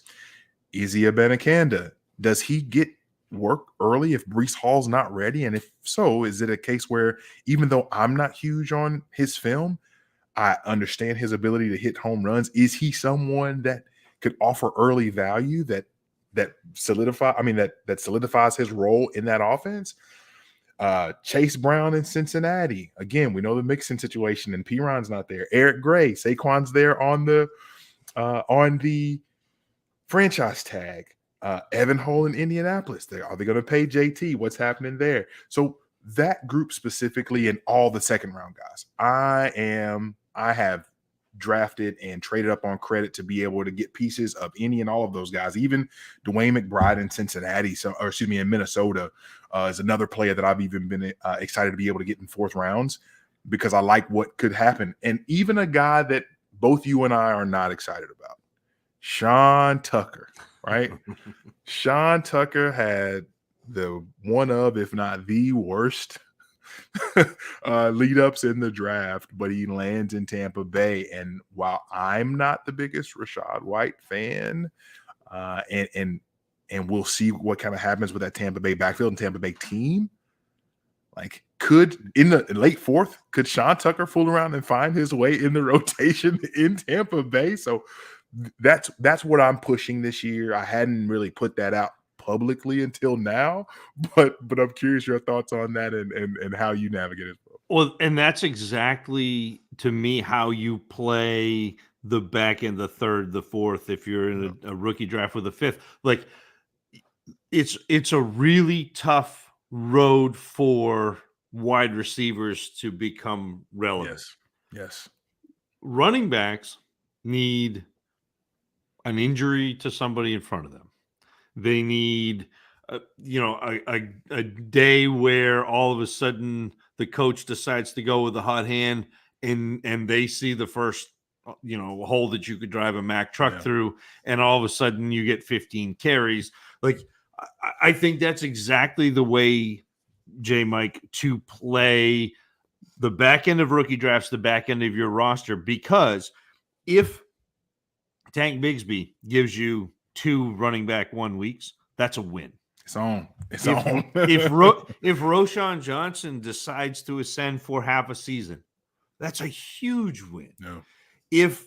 Izzy Abanikanda, does he get work early if Brees Hall's not ready? And if so, is it a case where even though I'm not huge on his film, I understand his ability to hit home runs? Is he someone that could offer early value that solidifies his role in that offense? Chase Brown in Cincinnati. Again, we know the Mixon situation and Piron's not there. Eric Gray, Saquon's there on the franchise tag. Evan Hole in Indianapolis. Are they going to pay JT? What's happening there? So that group specifically and all the second round guys, I have drafted and traded up on credit to be able to get pieces of any and all of those guys. Even Dwayne McBride in Cincinnati, in Minnesota, is another player that I've even been excited to be able to get in 4th rounds because I like what could happen. And even a guy that both you and I are not excited about, Sean Tucker, right? Sean Tucker had the one of, if not the worst lead ups in the draft, but he lands in Tampa Bay. And while I'm not the biggest Rachaad White fan, and we'll see what kind of happens with that Tampa Bay backfield and Tampa Bay team, like could in the late 4th, could Sean Tucker fool around and find his way in the rotation in Tampa Bay? So that's what I'm pushing this year. I hadn't really put that out publicly until now, but I'm curious your thoughts on that and how you navigate it. Well, and that's exactly to me how you play the back end, the 3rd, the 4th. If you're in a rookie draft with a 5th, like it's a really tough road for wide receivers to become relevant. Yes. Running backs need an injury to somebody in front of them. They need, a day where all of a sudden the coach decides to go with a hot hand and they see the first, hole that you could drive a Mack truck through, and all of a sudden you get 15 carries. Like, I think that's exactly the way, JMic, to play the back end of rookie drafts, the back end of your roster, because if Tank Bigsby gives you 2 running back 1 weeks, that's a win. It's on. If Roshan Johnson decides to ascend for half a season, that's a huge win. No. If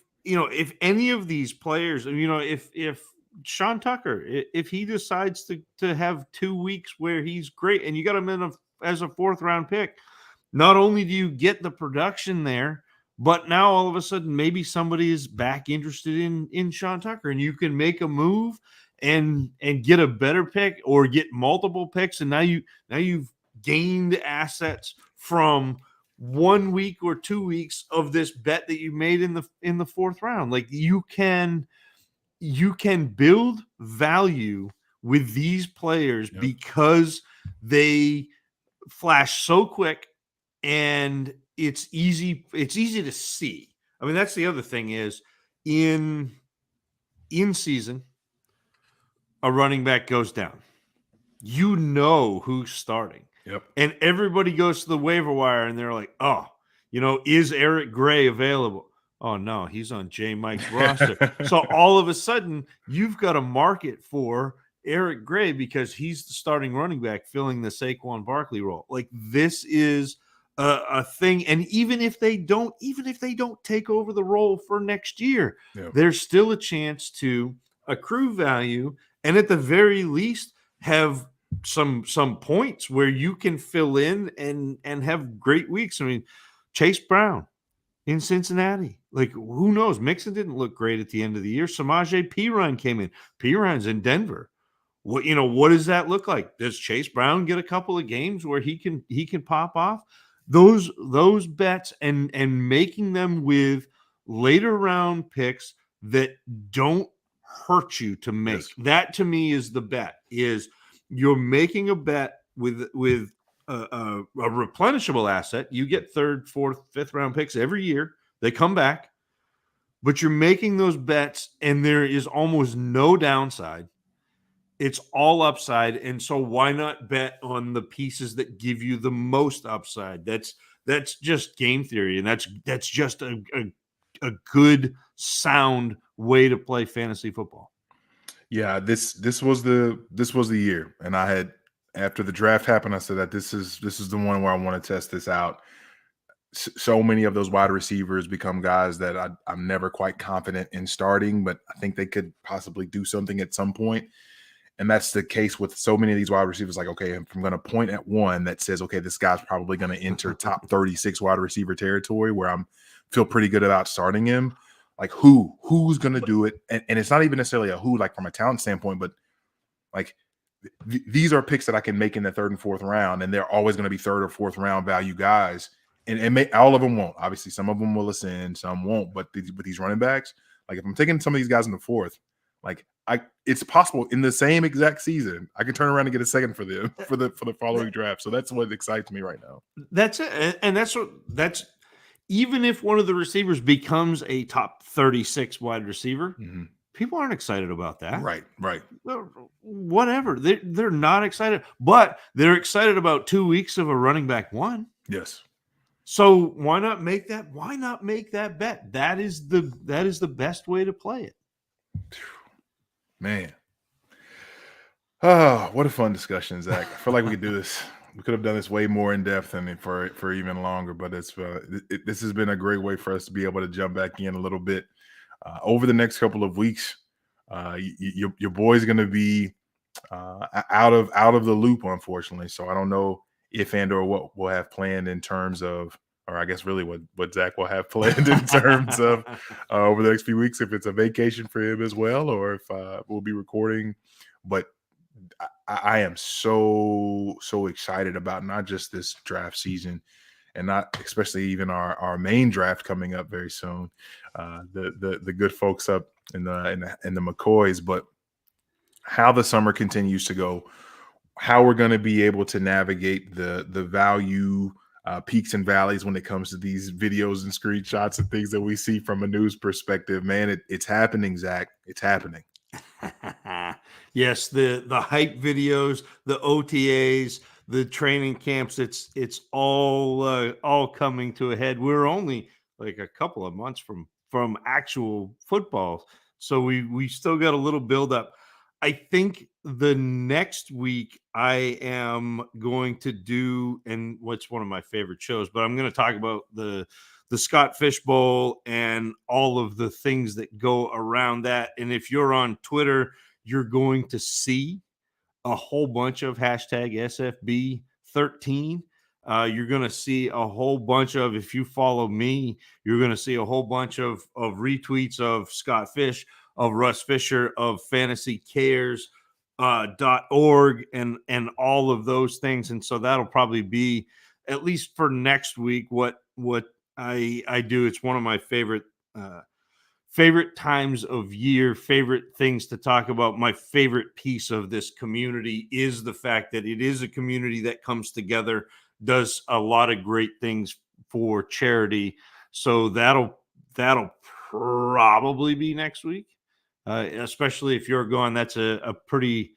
any of these players, if Sean Tucker, if he decides to have 2 weeks where he's great and you got him in as a 4th round pick, not only do you get the production there, but now all of a sudden maybe somebody is back interested in Sean Tucker, and you can make a move and get a better pick or get multiple picks, and now you've gained assets from 1 week or 2 weeks of this bet that you made in the 4th round. Like, you can build value with these players because they flash so quick and it's easy to see. I mean, that's the other thing is in season, a running back goes down. You know who's starting. Yep. And everybody goes to the waiver wire and they're like, oh, is Eric Gray available? Oh, no, he's on JMic's roster. So all of a sudden, you've got a market for Eric Gray because he's the starting running back filling the Saquon Barkley role. Like, this is a thing. And even if they don't take over the role for next year, there's still a chance to accrue value and at the very least have some points where you can fill in and have great weeks. I mean, Chase Brown in Cincinnati, like, who knows? Mixon didn't look great at the end of the year. Samaje Perine came in. Perine's in Denver. what does that look like? Does Chase Brown get a couple of games where he can pop off? Those bets and making them with later round picks that don't hurt you to make. Yes. That to me is the bet. Is you're making a bet with a replenishable asset. You get third, fourth, fifth round picks every year. They come back, but you're making those bets, and there is almost no downside. It's all upside, and so why not bet on the pieces that give you the most upside? That's just game theory, and that's just a good, sound way to play fantasy football. Yeah, this was the year, and I had, after the draft happened, I said that this is the one where I want to test this out. So many of those wide receivers become guys that I'm never quite confident in starting, but I think they could possibly do something at some point. And that's the case with so many of these wide receivers. Like, okay, if I'm going to point at one that says, okay, this guy's probably going to enter top 36 wide receiver territory where I'm feel pretty good about starting him. Like who's going to do it? And it's not even necessarily a who, like from a talent standpoint, but like these are picks that I can make in the third and fourth round, and they're always going to be third or fourth round value guys. And all of them won't. Obviously, some of them will ascend, some won't. But with these running backs, like if I'm taking some of these guys in the fourth, like it's possible in the same exact season I can turn around and get a second for them for the following draft. So that's what excites me right now. That's it, and that's even if one of the receivers becomes a top 36 wide receiver, people aren't excited about that. Right. Whatever. They're not excited, but they're excited about 2 weeks of a running back one. Yes. So why not make that? Why not make that bet? That is the best way to play it. Man. Oh, what a fun discussion, Zach. I feel like we could do this. We could have done this way more in depth and for even longer, but this has been a great way for us to be able to jump back in a little bit. Over the next couple of weeks, your boy's going to be out of the loop, unfortunately. So I don't know if and or what we'll have planned in terms of, or I guess really what Zach will have planned in terms of over the next few weeks, if it's a vacation for him as well, or if we'll be recording. But I am so excited about not just this draft season, and not especially even our main draft coming up very soon. The good folks up in the McCoys, but how the summer continues to go, how we're going to be able to navigate the value peaks and valleys when it comes to these videos and screenshots and things that we see from a news perspective. Man, it's happening, Zach. It's happening. Yes, the hype videos, the OTAs, the training camps, it's all coming to a head. We're only like a couple of months from actual football, so we still got a little build up. I think the next week I am going to do, and what's one of my favorite shows, but I'm going to talk about the Scott Fish Bowl and all of the things that go around that. And if you're on Twitter, you're going to see a whole bunch of hashtag SFB13. You're going to see a whole bunch of, if you follow me, you're going to see a whole bunch of retweets of Scott Fish, of Russ Fisher, of FantasyCares.org, and all of those things. And so that'll probably be, at least for next week, what I do. It's one of my favorite times of year, favorite things to talk about. My favorite piece of this community is the fact that it is a community that comes together, does a lot of great things for charity. So that'll probably be next week, especially if you're gone. That's a pretty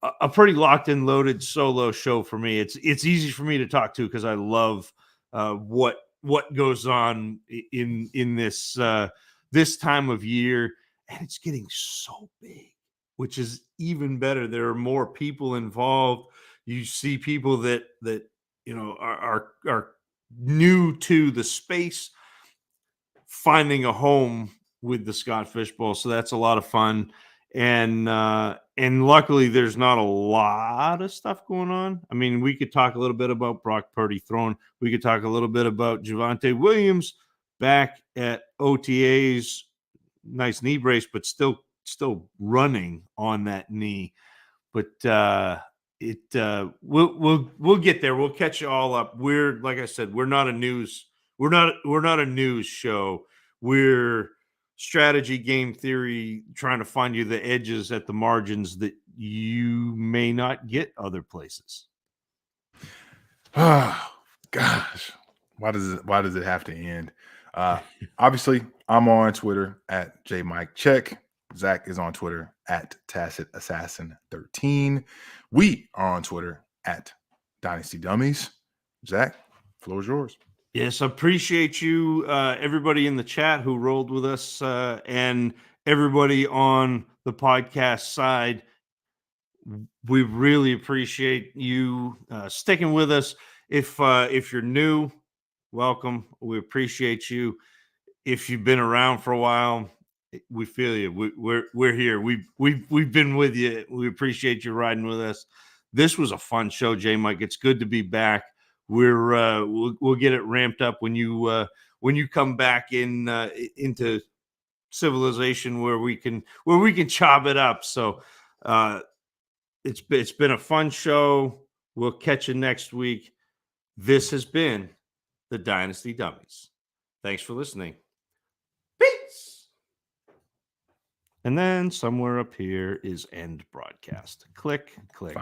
locked and loaded solo show for me. It's easy for me to talk to because I love what goes on in this time of year, and it's getting so big, which is even better. There are more people involved. You see people that are new to the space finding a home with the Scott Fish Bowl, so that's a lot of fun. And luckily there's not a lot of stuff going on. I mean, we could talk a little bit about Brock Purdy throwing. We could talk a little bit about Javonte Williams back at OTAs, nice knee brace, but still running on that knee. but we'll get there. We'll catch you all up. We're, like I said, we're not a news show. We're strategy, game theory, trying to find you the edges at the margins that you may not get other places. Oh gosh, why does it have to end? Obviously, I'm on Twitter at JMic Check. Zac is on Twitter at Tacit Assassin 13. We are on Twitter at Dynasty Dummies. Zac, floor is yours. Yes, appreciate you, everybody in the chat who rolled with us, and everybody on the podcast side. We really appreciate you sticking with us. If you're new, welcome. We appreciate you. If you've been around for a while, we feel you. We're here. We've been with you. We appreciate you riding with us. This was a fun show, JMic. It's good to be back. We'll get it ramped up when you come back into civilization where we can chop it up. So it's been a fun show. We'll catch you next week. This has been the Dynasty Dummies. Thanks for listening. Peace. And then somewhere up here is end broadcast. Click, click.